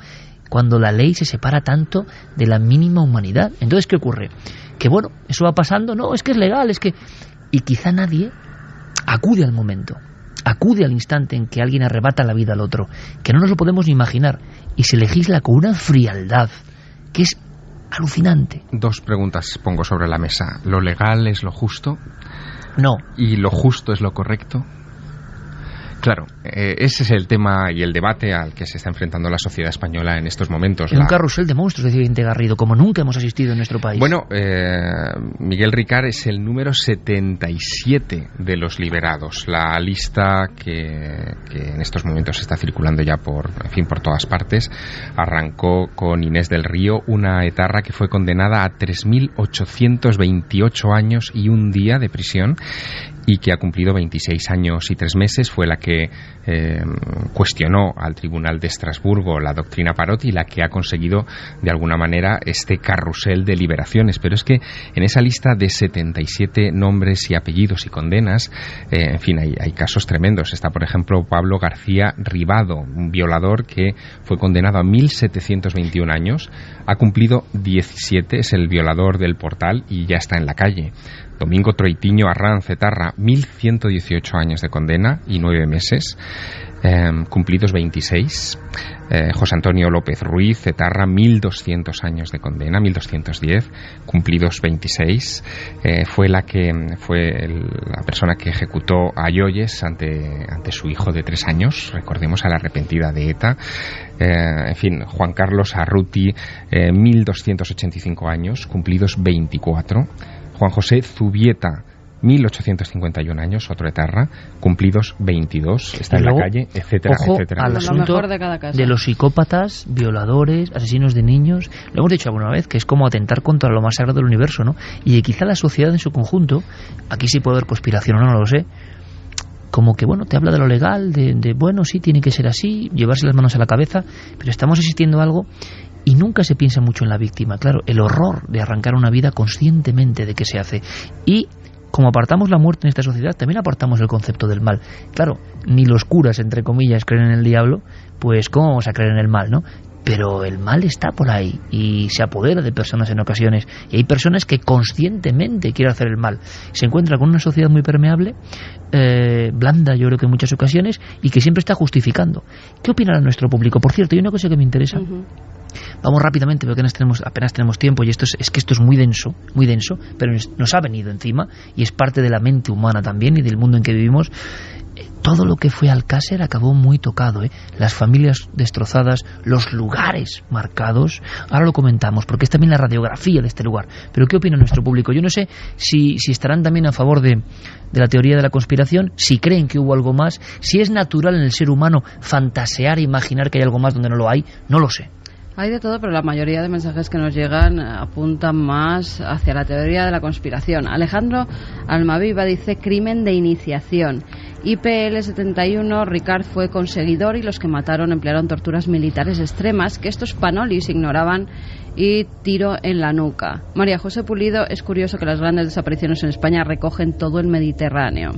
Cuando la ley se separa tanto de la mínima humanidad. Entonces, ¿qué ocurre? Que bueno, eso va pasando, no, es que es legal, es que... Y quizá nadie acude al momento, acude al instante en que alguien arrebata la vida al otro, que no nos lo podemos ni imaginar, y se legisla con una frialdad que es alucinante. Dos preguntas pongo sobre la mesa. ¿Lo legal es lo justo? No. ¿Y lo justo es lo correcto? Claro, ese es el tema y el debate al que se está enfrentando la sociedad española en estos momentos. Un carrusel de monstruos, decía Vicente Garrido, como nunca hemos asistido en nuestro país. Bueno, Miguel Ricard es el número 77 de los liberados. La lista que en estos momentos está circulando ya por todas partes, arrancó con Inés del Río, una etarra que fue condenada a 3.828 años y un día de prisión, y que ha cumplido 26 años y 3 meses, fue la que cuestionó al Tribunal de Estrasburgo la doctrina Parot y la que ha conseguido de alguna manera este carrusel de liberaciones. Pero es que en esa lista de 77 nombres y apellidos y condenas, en fin, hay casos tremendos. Está, por ejemplo, Pablo García Ribado, un violador que fue condenado a 1.721 años, ha cumplido 17, es el violador del Portal y ya está en la calle. Domingo Troitiño Arranz Etarra, 1.118 años de condena y 9 meses, cumplidos 26. José Antonio López Ruiz Etarra, 1.200 años de condena, 1.210, cumplidos 26. Fue la persona que ejecutó a Yoyes ante su hijo de 3 años, recordemos, a la arrepentida de ETA. En fin, Juan Carlos Arruti, 1.285 años, cumplidos 24. Juan José Zubieta, 1851 años, otro etarra, cumplidos 22, está en la calle, etcétera, ojo etcétera. Al asunto de los psicópatas, violadores, asesinos de niños. Lo hemos dicho alguna vez, que es como atentar contra lo más sagrado del universo, ¿no? Y que quizá la sociedad en su conjunto, aquí sí puede haber conspiración o no, no lo sé, como que, bueno, te habla de lo legal, de bueno, sí, tiene que ser así, llevarse las manos a la cabeza, pero estamos asistiendo a algo y nunca se piensa mucho en la víctima. Claro, el horror de arrancar una vida conscientemente de que se hace. Y como apartamos la muerte en esta sociedad, también apartamos el concepto del mal. Claro, ni los curas, entre comillas, creen en el diablo, pues ¿cómo vamos a creer en el mal, no? Pero el mal está por ahí y se apodera de personas en ocasiones. Y hay personas que conscientemente quieren hacer el mal. Se encuentra con una sociedad muy permeable, blanda, yo creo que en muchas ocasiones, y que siempre está justificando. ¿Qué opinará nuestro público? Por cierto, hay una cosa que me interesa. Vamos rápidamente, porque apenas tenemos tiempo, y esto es muy denso, pero nos ha venido encima, y es parte de la mente humana también y del mundo en que vivimos. Todo lo que fue Alcácer acabó muy tocado, las familias destrozadas, los lugares marcados. Ahora lo comentamos, porque es también la radiografía de este lugar. Pero ¿qué opina nuestro público? Yo no sé si estarán también a favor de la teoría de la conspiración, si creen que hubo algo más, si es natural en el ser humano fantasear e imaginar que hay algo más donde no lo hay, no lo sé. Hay de todo, pero la mayoría de mensajes que nos llegan apuntan más hacia la teoría de la conspiración. Alejandro Almaviva dice crimen de iniciación. IPL71, Ricard fue conseguidor y los que mataron emplearon torturas militares extremas que estos panolis ignoraban y tiro en la nuca. María José Pulido, es curioso que las grandes desapariciones en España recogen todo el Mediterráneo.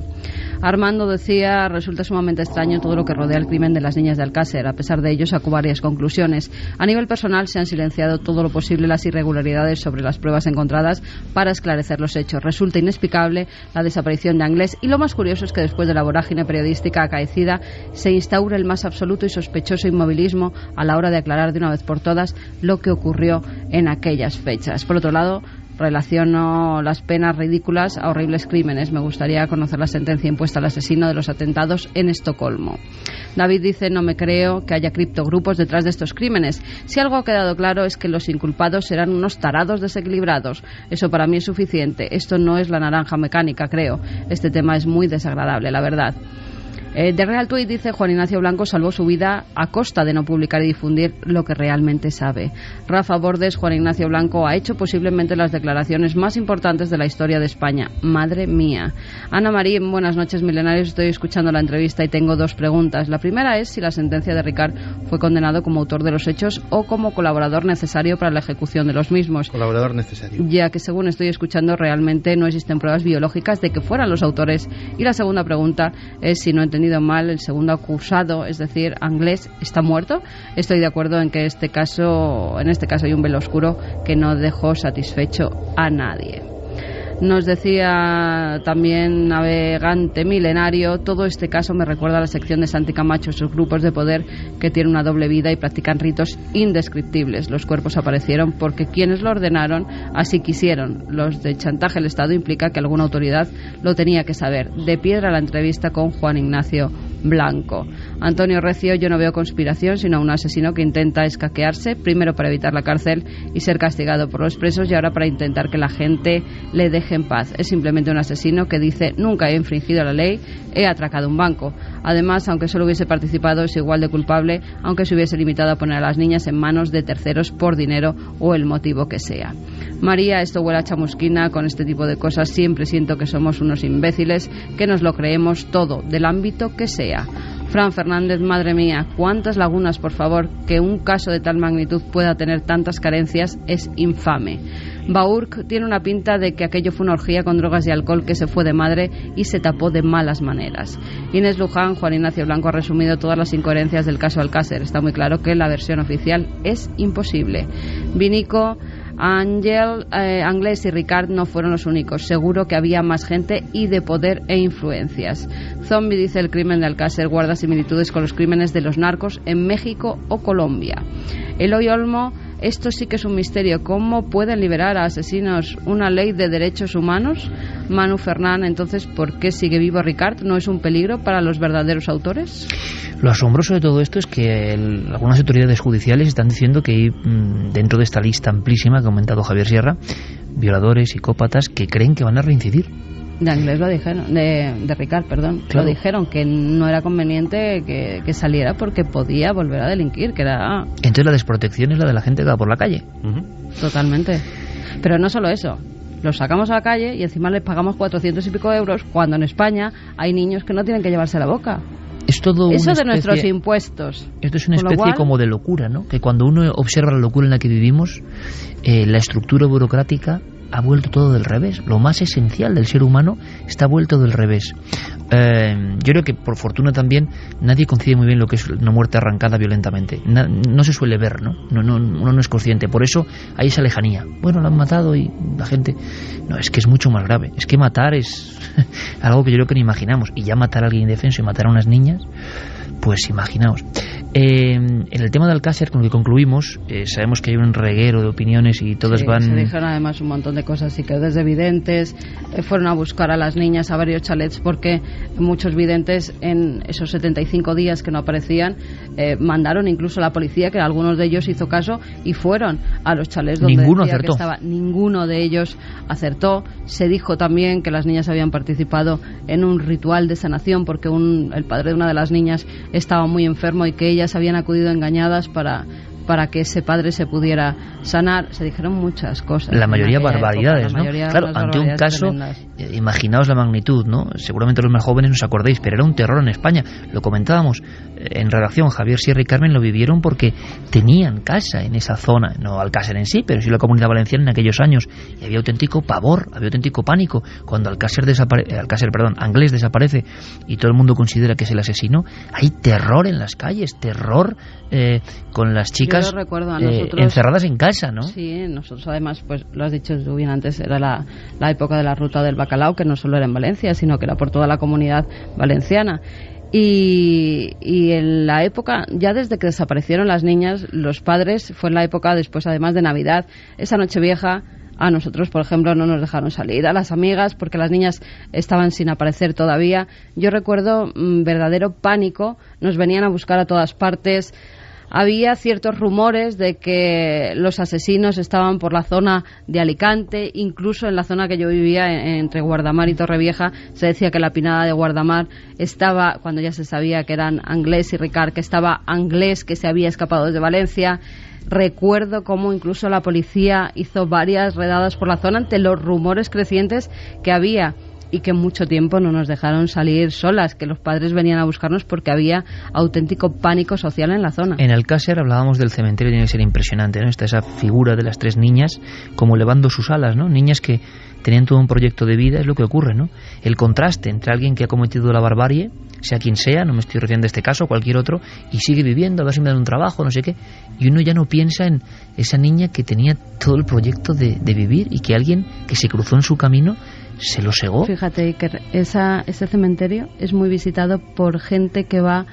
Armando decía, resulta sumamente extraño todo lo que rodea el crimen de las niñas de Alcácer. A pesar de ello, sacó varias conclusiones. A nivel personal, se han silenciado todo lo posible las irregularidades sobre las pruebas encontradas para esclarecer los hechos. Resulta inexplicable la desaparición de Anglés y lo más curioso es que después de la vorágine periodística acaecida se instaura el más absoluto y sospechoso inmovilismo a la hora de aclarar de una vez por todas lo que ocurrió en aquellas fechas. Por otro lado, relaciono las penas ridículas a horribles crímenes. Me gustaría conocer la sentencia impuesta al asesino de los atentados en Estocolmo. David dice, no me creo que haya criptogrupos detrás de estos crímenes. Si algo ha quedado claro es que los inculpados serán unos tarados desequilibrados. Eso para mí es suficiente. Esto no es la naranja mecánica, creo. Este tema es muy desagradable, la verdad. De Real Tweet dice, Juan Ignacio Blanco salvó su vida a costa de no publicar y difundir lo que realmente sabe. Rafa Bordes, Juan Ignacio Blanco ha hecho posiblemente las declaraciones más importantes de la historia de España. Madre mía. Ana María, buenas noches milenarios, estoy escuchando la entrevista y tengo dos preguntas. La primera es si la sentencia de Ricard fue condenado como autor de los hechos o como colaborador necesario para la ejecución de los mismos. Colaborador necesario. Ya que según estoy escuchando realmente no existen pruebas biológicas de que fueran los autores. Y la segunda pregunta es si no he entendido mal, el segundo acusado, es decir, Anglés, ¿está muerto? Estoy de acuerdo en que en este caso hay un velo oscuro que no dejó satisfecho a nadie. Nos decía también Navegante Milenario, todo este caso me recuerda a la sección de Santi Camacho, sus grupos de poder que tienen una doble vida y practican ritos indescriptibles. Los cuerpos aparecieron porque quienes lo ordenaron así quisieron. Los de chantaje al Estado implica que alguna autoridad lo tenía que saber. De piedra la entrevista con Juan Ignacio Blanco. Antonio Recio, yo no veo conspiración, sino un asesino que intenta escaquearse, primero para evitar la cárcel y ser castigado por los presos y ahora para intentar que la gente le deje en paz. Es simplemente un asesino que dice, nunca he infringido la ley, he atracado un banco. Además, aunque solo hubiese participado, es igual de culpable, aunque se hubiese limitado a poner a las niñas en manos de terceros por dinero o el motivo que sea. María, esto huele a chamusquina, con este tipo de cosas siempre siento que somos unos imbéciles, que nos lo creemos todo, del ámbito que sea. Fran Fernández, madre mía, cuántas lagunas, por favor, que un caso de tal magnitud pueda tener tantas carencias es infame. Baurk tiene una pinta de que aquello fue una orgía con drogas y alcohol que se fue de madre y se tapó de malas maneras. Inés Luján, Juan Ignacio Blanco ha resumido todas las incoherencias del caso Alcácer. Está muy claro que la versión oficial es imposible. Vinico, Ángel, Anglés y Ricard no fueron los únicos. Seguro que había más gente y de poder e influencias. Zombie dice, el crimen de Alcácer guarda similitudes con los crímenes de los narcos en México o Colombia. Eloy Olmo, esto sí que es un misterio. ¿Cómo pueden liberar a asesinos? ¿Una ley de derechos humanos? Manu Fernán, entonces, ¿por qué sigue vivo Ricard? ¿No es un peligro para los verdaderos autores? Lo asombroso de todo esto es que algunas autoridades judiciales están diciendo que hay, dentro de esta lista amplísima que ha comentado Javier Sierra, violadores, psicópatas que creen que van a reincidir. De Anglés lo dijeron, de Ricard, perdón. Claro. Lo dijeron, que no era conveniente que saliera porque podía volver a delinquir, que era... Entonces la desprotección es la de la gente que va por la calle. Totalmente. Pero no solo eso. Los sacamos a la calle y encima les pagamos 400 y pico euros cuando en España hay niños que no tienen que llevarse la boca. Es todo eso de nuestros impuestos. Esto es una especie como de locura, ¿no? Que cuando uno observa la locura en la que vivimos, la estructura burocrática ha vuelto todo del revés. Lo más esencial del ser humano está vuelto del revés. Yo creo que por fortuna también nadie concibe muy bien lo que es una muerte arrancada violentamente. No se suele ver, ¿no? Uno no es consciente. Por eso hay esa lejanía. Bueno, lo han matado y la gente... No, es que es mucho más grave. Es que matar es algo que yo creo que no imaginamos. Y ya matar a alguien indefenso y matar a unas niñas, pues imaginaos. En el tema de Alcácer, con lo que concluimos, sabemos que hay un reguero de opiniones y todas van... Se dijeron además un montón de cosas, y que desde videntes fueron a buscar a las niñas a varios chalets, porque muchos videntes en esos 75 días que no aparecían mandaron incluso a la policía, que algunos de ellos hizo caso y fueron a los chalets donde ninguno decía acertó. Que estaba. Ninguno de ellos acertó. Se dijo también que las niñas habían participado en un ritual de sanación porque el padre de una de las niñas estaba muy enfermo y que ellas habían acudido engañadas para que ese padre se pudiera sanar. Se dijeron muchas cosas. La mayoría barbaridades, ¿no? Claro, ante un caso, imaginaos la magnitud, ¿no? Seguramente los más jóvenes no os acordéis, pero era un terror en España. Lo comentábamos en redacción, Javier Sierra y Carmen lo vivieron porque tenían casa en esa zona, no Alcácer en sí, pero sí la Comunidad Valenciana en aquellos años, y había auténtico pavor, había auténtico pánico. Cuando Anglés desaparece y todo el mundo considera que es el asesino, hay terror en las calles, terror con las chicas encerradas en casa, ¿no? Sí, nosotros además, pues lo has dicho tú bien antes, era la época de la ruta del bacalao, que no solo era en Valencia, sino que era por toda la Comunidad Valenciana. Y en la época, ya desde que desaparecieron las niñas, los padres, fue en la época después además de Navidad, esa Nochevieja, a nosotros, por ejemplo, no nos dejaron salir, a las amigas, porque las niñas estaban sin aparecer todavía. Yo recuerdo verdadero pánico, nos venían a buscar a todas partes. Había ciertos rumores de que los asesinos estaban por la zona de Alicante, incluso en la zona que yo vivía, entre Guardamar y Torrevieja, se decía que la pinada de Guardamar estaba, cuando ya se sabía que eran Anglés y Ricard, que estaba Anglés, que se había escapado desde Valencia. Recuerdo cómo incluso la policía hizo varias redadas por la zona ante los rumores crecientes que había, y que mucho tiempo no nos dejaron salir solas, que los padres venían a buscarnos porque había auténtico pánico social en la zona. En Alcácer hablábamos del cementerio, tiene que ser impresionante, ¿no? Está esa figura de las tres niñas como elevando sus alas, ¿no? Niñas que tenían todo un proyecto de vida, es lo que ocurre, ¿no? El contraste entre alguien que ha cometido la barbarie, sea quien sea, no me estoy refiriendo a este caso, cualquier otro, y sigue viviendo, a ver si me dan un trabajo, no sé qué, y uno ya no piensa en esa niña que tenía todo el proyecto de vivir, y que alguien que se cruzó en su camino se lo segó. Fíjate, Iker, ese cementerio es muy visitado por gente que va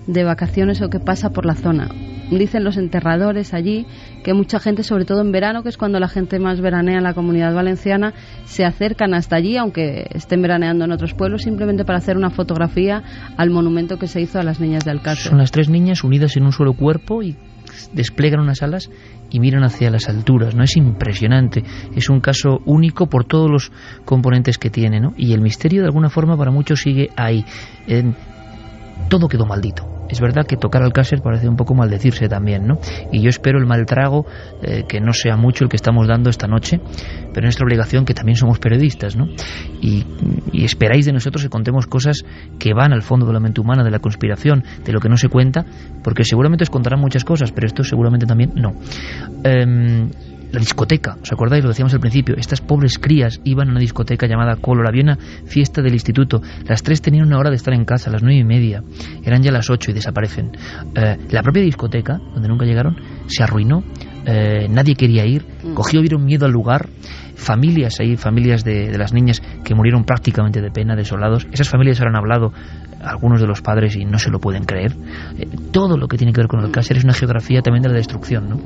de vacaciones o que pasa por la zona. Dicen los enterradores allí que mucha gente, sobre todo en verano, que es cuando la gente más veranea en la Comunidad Valenciana, se acercan hasta allí, aunque estén veraneando en otros pueblos, simplemente para hacer una fotografía al monumento que se hizo a las niñas de Alcácer. Son las tres niñas unidas en un solo cuerpo y desplegan unas alas y miran hacia las alturas, ¿no? Es impresionante, es un caso único por todos los componentes que tiene, ¿no? Y el misterio de alguna forma para muchos sigue ahí. Todo quedó maldito. Es verdad que tocar Alcácer parece un poco maldecirse también, ¿no? Y yo espero el mal trago, que no sea mucho el que estamos dando esta noche, pero es nuestra obligación, que también somos periodistas, ¿no? Y esperáis de nosotros que contemos cosas que van al fondo de la mente humana, de la conspiración, de lo que no se cuenta, porque seguramente os contarán muchas cosas, pero esto seguramente también no. La discoteca, ¿os acordáis? Lo decíamos al principio. Estas pobres crías iban a una discoteca llamada Color. Había una fiesta del instituto. Las tres tenían una hora de estar en casa, a las 9:30. Eran ya las 8 y desaparecen. La propia discoteca, donde nunca llegaron, se arruinó. Nadie quería ir. Vieron miedo al lugar. Familias de las niñas que murieron prácticamente de pena, desolados. Esas familias ahora han hablado algunos de los padres y no se lo pueden creer. Todo lo que tiene que ver con Alcácer es una geografía también de la destrucción, ¿no?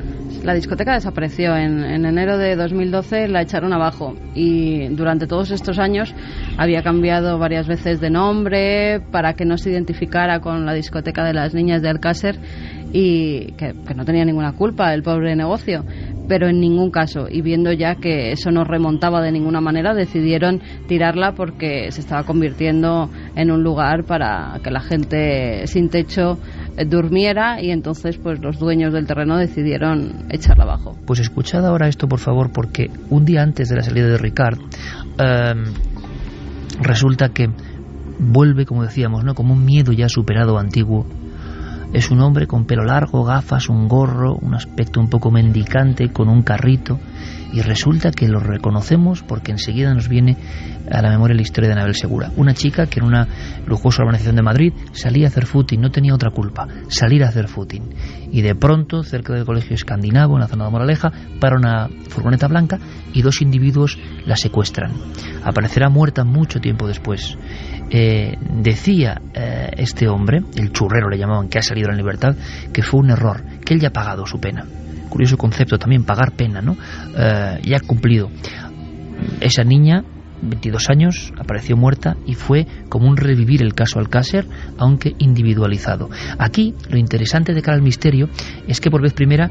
La discoteca desapareció en enero de 2012, la echaron abajo, y durante todos estos años había cambiado varias veces de nombre para que no se identificara con la discoteca de las niñas de Alcácer, y que no tenía ninguna culpa el pobre negocio, pero en ningún caso, y viendo ya que eso no remontaba de ninguna manera, decidieron tirarla porque se estaba convirtiendo en un lugar para que la gente sin techo durmiera, y entonces pues los dueños del terreno decidieron echarla abajo. Pues escuchad ahora esto, por favor, porque un día antes de la salida de Ricard, resulta que vuelve, como decíamos, ¿no?, como un miedo ya superado, antiguo. Es un hombre con pelo largo, gafas, un gorro, un aspecto un poco mendicante, con un carrito, y resulta que lo reconocemos porque enseguida nos viene a la memoria la historia de Anabel Segura, una chica que en una lujosa urbanización de Madrid salía a hacer footing, no tenía otra culpa, salir a hacer footing, y de pronto, cerca del colegio escandinavo, en la zona de Moraleja, para una furgoneta blanca y 2 individuos la secuestran. Aparecerá muerta mucho tiempo después. Decía este hombre, el churrero le llamaban, que ha salido en libertad, que fue un error, que él ya ha pagado su pena. Curioso concepto también, pagar pena, ¿no? Ya ha cumplido. Esa niña, 22 años, apareció muerta y fue como un revivir el caso Alcácer, aunque individualizado. Aquí, lo interesante de cara al misterio es que por vez primera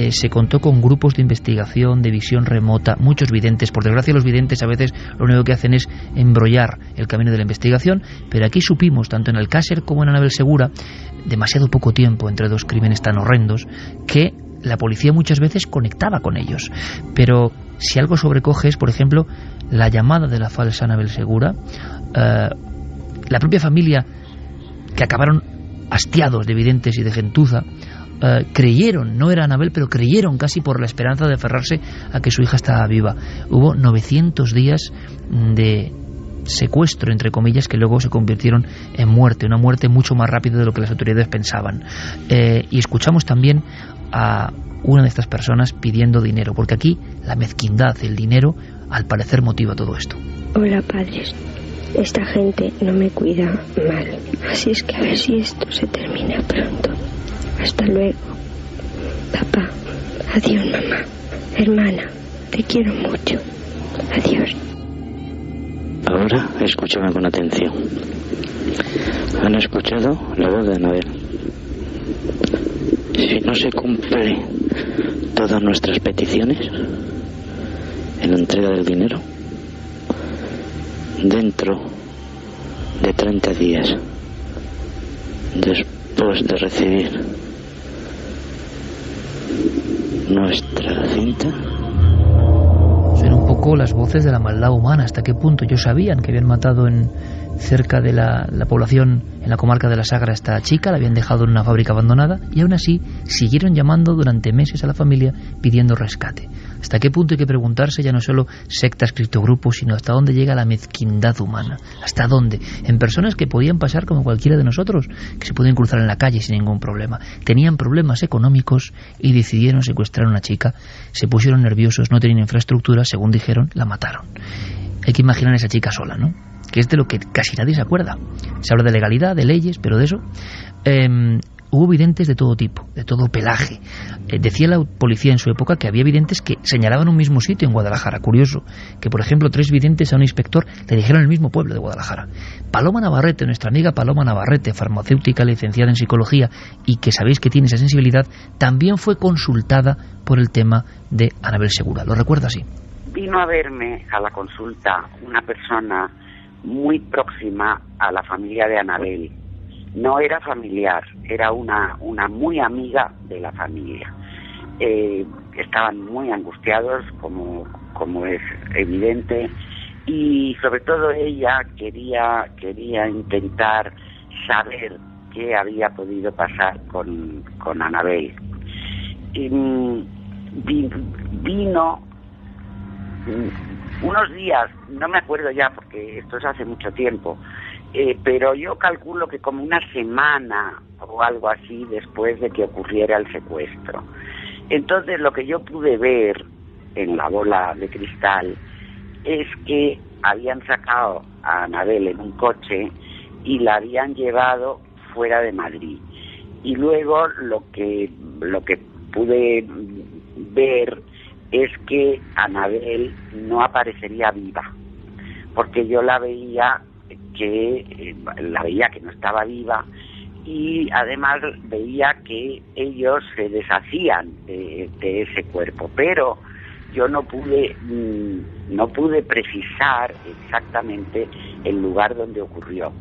se contó con grupos de investigación, de visión remota, muchos videntes. Por desgracia, los videntes a veces lo único que hacen es embrollar el camino de la investigación, pero aquí supimos, tanto en Alcácer como en Anabel Segura, demasiado poco tiempo entre 2 crímenes tan horrendos, que la policía muchas veces conectaba con ellos. Pero si algo sobrecoge es, por ejemplo, la llamada de la falsa Anabel Segura. La propia familia, que acabaron hastiados de videntes y de gentuza, creyeron, no era Anabel, pero creyeron casi por la esperanza de aferrarse a que su hija estaba viva. Hubo 900 días de secuestro, entre comillas, que luego se convirtieron en muerte, una muerte mucho más rápida de lo que las autoridades pensaban. Y escuchamos también a una de estas personas pidiendo dinero, porque aquí la mezquindad, el dinero, al parecer motiva todo esto. Hola, padres. Esta gente no me cuida mal, así es que a ver si esto se termina pronto. Hasta luego. Papá. Adiós, mamá. Hermana, te quiero mucho. Adiós. Ahora escúchame con atención. ¿Han escuchado la voz de Anabel? Si no se cumplen todas nuestras peticiones en la entrega del dinero, dentro de 30 días después de recibir nuestra cinta. Son un poco las voces de la maldad humana. ¿Hasta qué punto? Ellos sabían que habían matado cerca de la población, en la comarca de la Sagra, a esta chica, la habían dejado en una fábrica abandonada, y aún así siguieron llamando durante meses a la familia pidiendo rescate. ¿Hasta qué punto? Hay que preguntarse, ya no solo sectas, criptogrupos, sino hasta dónde llega la mezquindad humana. ¿Hasta dónde? En personas que podían pasar como cualquiera de nosotros, que se podían cruzar en la calle sin ningún problema. Tenían problemas económicos y decidieron secuestrar a una chica. Se pusieron nerviosos, no tenían infraestructura, según dijeron, la mataron. Hay que imaginar a esa chica sola, ¿no? Que es de lo que casi nadie se acuerda. Se habla de legalidad, de leyes, pero de eso hubo videntes de todo tipo, de todo pelaje. Decía la policía en su época que había videntes que señalaban un mismo sitio en Guadalajara. Curioso, que por ejemplo 3 videntes a un inspector le dijeron el mismo pueblo de Guadalajara. Paloma Navarrete, nuestra amiga Paloma Navarrete, farmacéutica, licenciada en psicología, y que sabéis que tiene esa sensibilidad, también fue consultada por el tema de Anabel Segura. ¿Lo recuerda así? Vino a verme a la consulta una persona muy próxima a la familia de Anabel. No era familiar, era una muy amiga de la familia. Estaban muy angustiados, como es evidente, y sobre todo ella quería intentar saber qué había podido pasar con Anabel. Vino unos días, no me acuerdo ya porque esto es hace mucho tiempo, pero yo calculo que como una semana o algo así después de que ocurriera el secuestro. Entonces lo que yo pude ver en la bola de cristal es que habían sacado a Anabel en un coche y la habían llevado fuera de Madrid. Y luego lo que pude ver es que Anabel no aparecería viva, porque yo la veía que no estaba viva, y además veía que ellos se deshacían de ese cuerpo, pero yo no pude precisar exactamente el lugar donde ocurrió.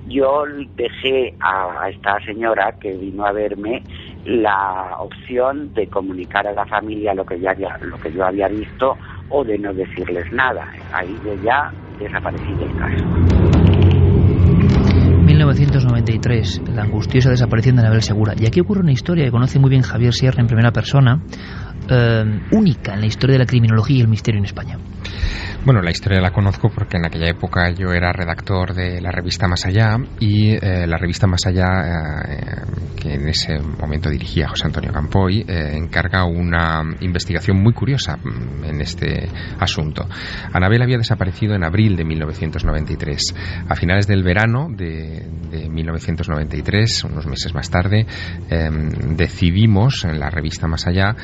Yo dejé a esta señora que vino a verme la opción de comunicar a la familia lo que yo había visto o de no decirles nada. Ahí yo ya desaparecí del caso. 1993, la angustiosa desaparición de Anabel Segura. Y aquí ocurre una historia que conoce muy bien Javier Sierra en primera persona, única en la historia de la criminología y el misterio en España. Bueno, la historia la conozco porque en aquella época yo era redactor de la revista Más Allá y la revista Más Allá, que en ese momento dirigía José Antonio Campoy, encarga una investigación muy curiosa en este asunto. Anabel había desaparecido en abril de 1993. A finales del verano de 1993, unos meses más tarde, decidimos en la revista Más Allá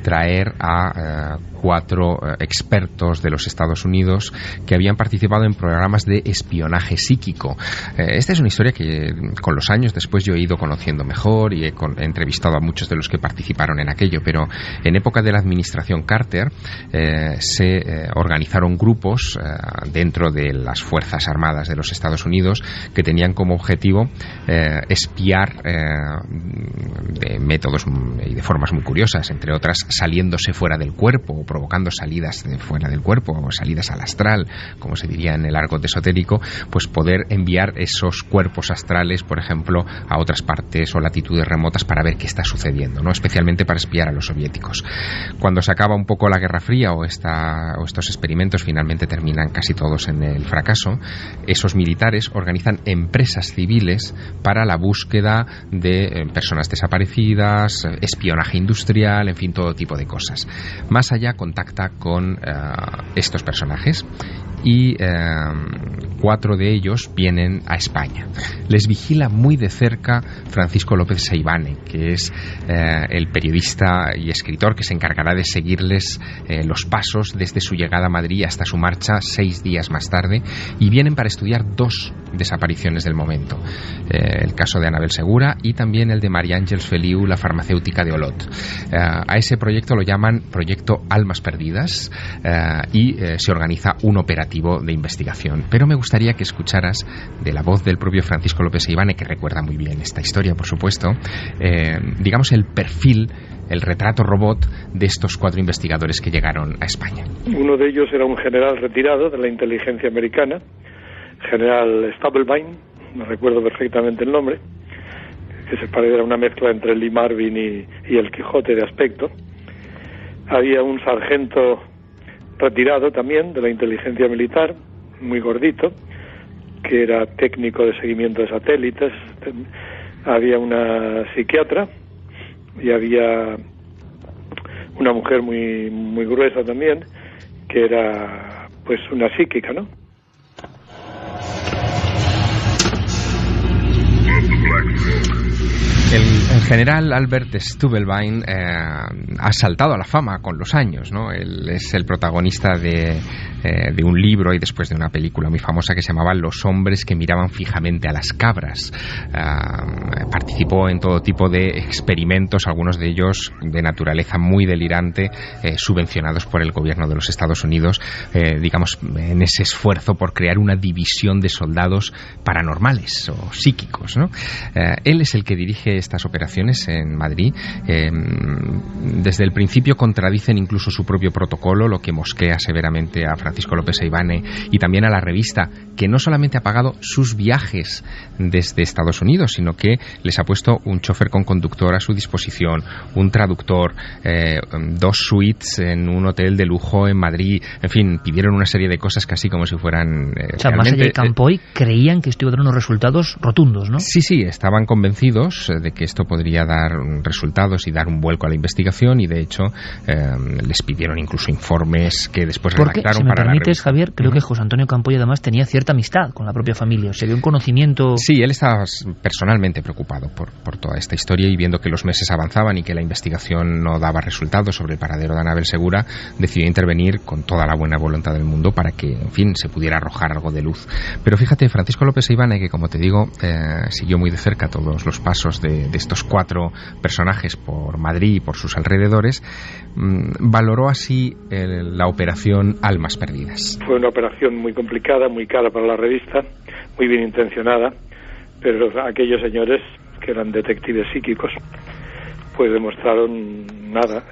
traer a 4 expertos de los Estados Unidos que habían participado en programas de espionaje psíquico. Esta es una historia que con los años después yo he ido conociendo mejor y he entrevistado a muchos de los que participaron en aquello, pero en época de la administración Carter se organizaron grupos dentro de las Fuerzas Armadas de los Estados Unidos que tenían como objetivo espiar de métodos y de formas muy curiosas, entre otras saliéndose fuera del cuerpo o provocando salidas de fuera del cuerpo o salidas al astral, como se diría en el argot esotérico, pues poder enviar esos cuerpos astrales, por ejemplo, a otras partes o latitudes remotas para ver qué está sucediendo, ¿no? Especialmente para espiar a los soviéticos. Cuando se acaba un poco la Guerra Fría o estos experimentos finalmente terminan casi todos en el fracaso, esos militares organizan empresas civiles para la búsqueda de personas desaparecidas, espionaje industrial, en fin, todo tipo de cosas. Más Allá contacta con estos personajes y 4 de ellos vienen a España. Les vigila muy de cerca Francisco López Seivane, que es el periodista y escritor que se encargará de seguirles los pasos desde su llegada a Madrid hasta su marcha 6 días más tarde, y vienen para estudiar 2 desapariciones del momento, el caso de Anabel Segura y también el de María Ángeles Feliu, la farmacéutica de Olot. A ese proyecto lo llaman Proyecto Almas Perdidas y se organiza un operativo de investigación. Pero me gustaría que escucharas de la voz del propio Francisco López Seivane, que recuerda muy bien esta historia, por supuesto, digamos el perfil, el retrato robot de estos 4 investigadores que llegaron a España. Uno de ellos era un general retirado de la inteligencia americana, general Stubblebine, no recuerdo perfectamente el nombre, que se parecía a una mezcla entre Lee Marvin y el Quijote de aspecto. Había un sargento retirado también de la inteligencia militar, muy gordito, que era técnico de seguimiento de satélites. Había una psiquiatra y había una mujer muy, muy gruesa también, que era pues una psíquica, ¿no? El general Albert Stubblebine ha saltado a la fama con los años, ¿no? Él es el protagonista de un libro y después de una película muy famosa que se llamaba Los hombres que miraban fijamente a las cabras. Participó en todo tipo de experimentos, algunos de ellos de naturaleza muy delirante, subvencionados por el gobierno de los Estados Unidos, digamos, en ese esfuerzo por crear una división de soldados paranormales o psíquicos, ¿no? Él es el que dirige estas operaciones en Madrid. Desde el principio contradicen incluso su propio protocolo, lo que mosquea severamente a Francisco López Seivane y también a la revista, que no solamente ha pagado sus viajes desde Estados Unidos, sino que les ha puesto un chofer con conductor a su disposición, un traductor, 2 suites en un hotel de lujo en Madrid, en fin, pidieron una serie de cosas casi como si fueran... o sea, Más Allá y Campoy creían que esto iba a dar unos resultados rotundos, ¿no? Sí, estaban convencidos de que esto podría dar resultados y dar un vuelco a la investigación, y de hecho les pidieron incluso informes que después redactaron. Si me para permites, la Javier, creo que José Antonio Campoy además tenía cierta amistad con la propia familia, se dio un conocimiento. Sí, él estaba personalmente preocupado por toda esta historia, y viendo que los meses avanzaban y que la investigación no daba resultados sobre el paradero de Anabel Segura, decidió intervenir con toda la buena voluntad del mundo para que, en fin, se pudiera arrojar algo de luz. Pero fíjate, Francisco López Seivane, que como te digo, siguió muy de cerca todos los pasos de estos 4 personajes por Madrid y por sus alrededores, valoró así la operación Almas Perdidas. Fue una operación muy complicada, muy cara para la revista, muy bien intencionada, pero aquellos señores, que eran detectives psíquicos, pues demostraron nada,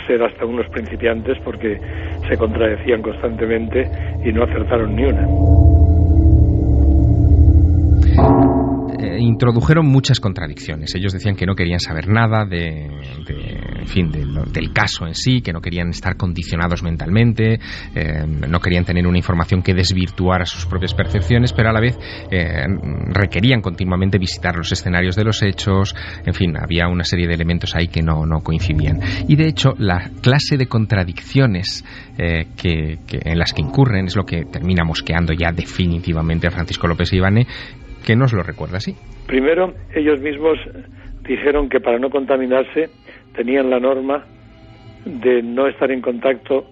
ser hasta unos principiantes, porque se contradecían constantemente y no acertaron ni una. Introdujeron muchas contradicciones. Ellos decían que no querían saber nada del caso en sí, que no querían estar condicionados mentalmente, no querían tener una información que desvirtuara sus propias percepciones, pero a la vez requerían continuamente visitar los escenarios de los hechos. En fin, había una serie de elementos ahí que no coincidían. Y de hecho, la clase de contradicciones en las que incurren es lo que termina mosqueando ya definitivamente a Francisco López Seivane, que nos lo recuerda así. Primero, ellos mismos dijeron que para no contaminarse tenían la norma de no estar en contacto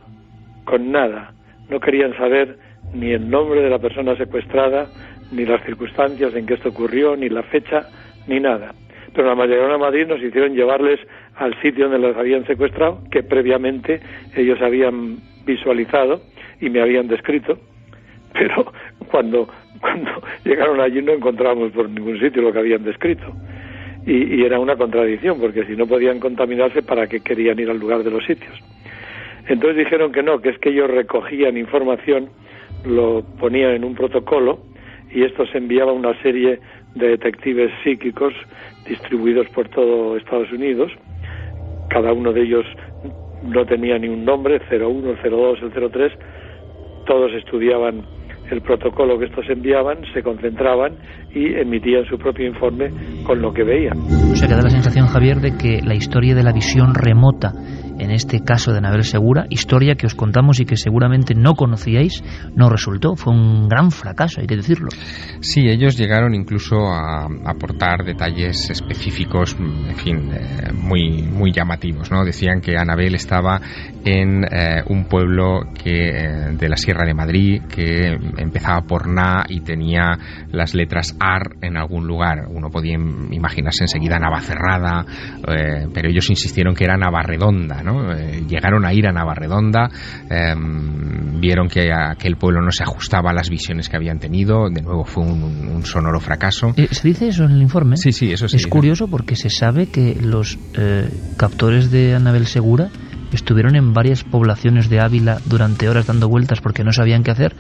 con nada. No querían saber ni el nombre de la persona secuestrada, ni las circunstancias en que esto ocurrió, ni la fecha, ni nada. Pero nada más llegaron a Madrid nos hicieron llevarles al sitio donde los habían secuestrado, que previamente ellos habían visualizado y me habían descrito. Pero cuando llegaron allí no encontramos por ningún sitio lo que habían descrito. Y era una contradicción, porque si no podían contaminarse, ¿para qué querían ir al lugar de los sitios? Entonces dijeron que no, que es que ellos recogían información, lo ponían en un protocolo, y esto se enviaba a una serie de detectives psíquicos distribuidos por todo Estados Unidos. Cada uno de ellos no tenía ni un nombre, 01, el 02, el 03, todos estudiaban el protocolo que estos enviaban, se concentraban y emitían su propio informe con lo que veían. O sea, que da la sensación, Javier, de que la historia de la visión remota, en este caso de Anabel Segura, historia que os contamos y que seguramente no conocíais, no resultó. Fue un gran fracaso, hay que decirlo. Sí, ellos llegaron incluso a aportar detalles específicos, en fin, muy llamativos, ¿no? Decían que Anabel estaba en un pueblo de la Sierra de Madrid, que empezaba por Na y tenía las letras AR en algún lugar. Uno podía imaginarse enseguida Navacerrada, pero ellos insistieron que era Navarredonda, ¿no? Llegaron a ir a Navarredonda, vieron que aquel pueblo no se ajustaba a las visiones que habían tenido. De nuevo fue un sonoro fracaso. ¿Se dice eso en el informe? Sí, eso sí. Es curioso porque se sabe que los captores de Anabel Segura estuvieron en varias poblaciones de Ávila durante horas dando vueltas porque no sabían qué hacer.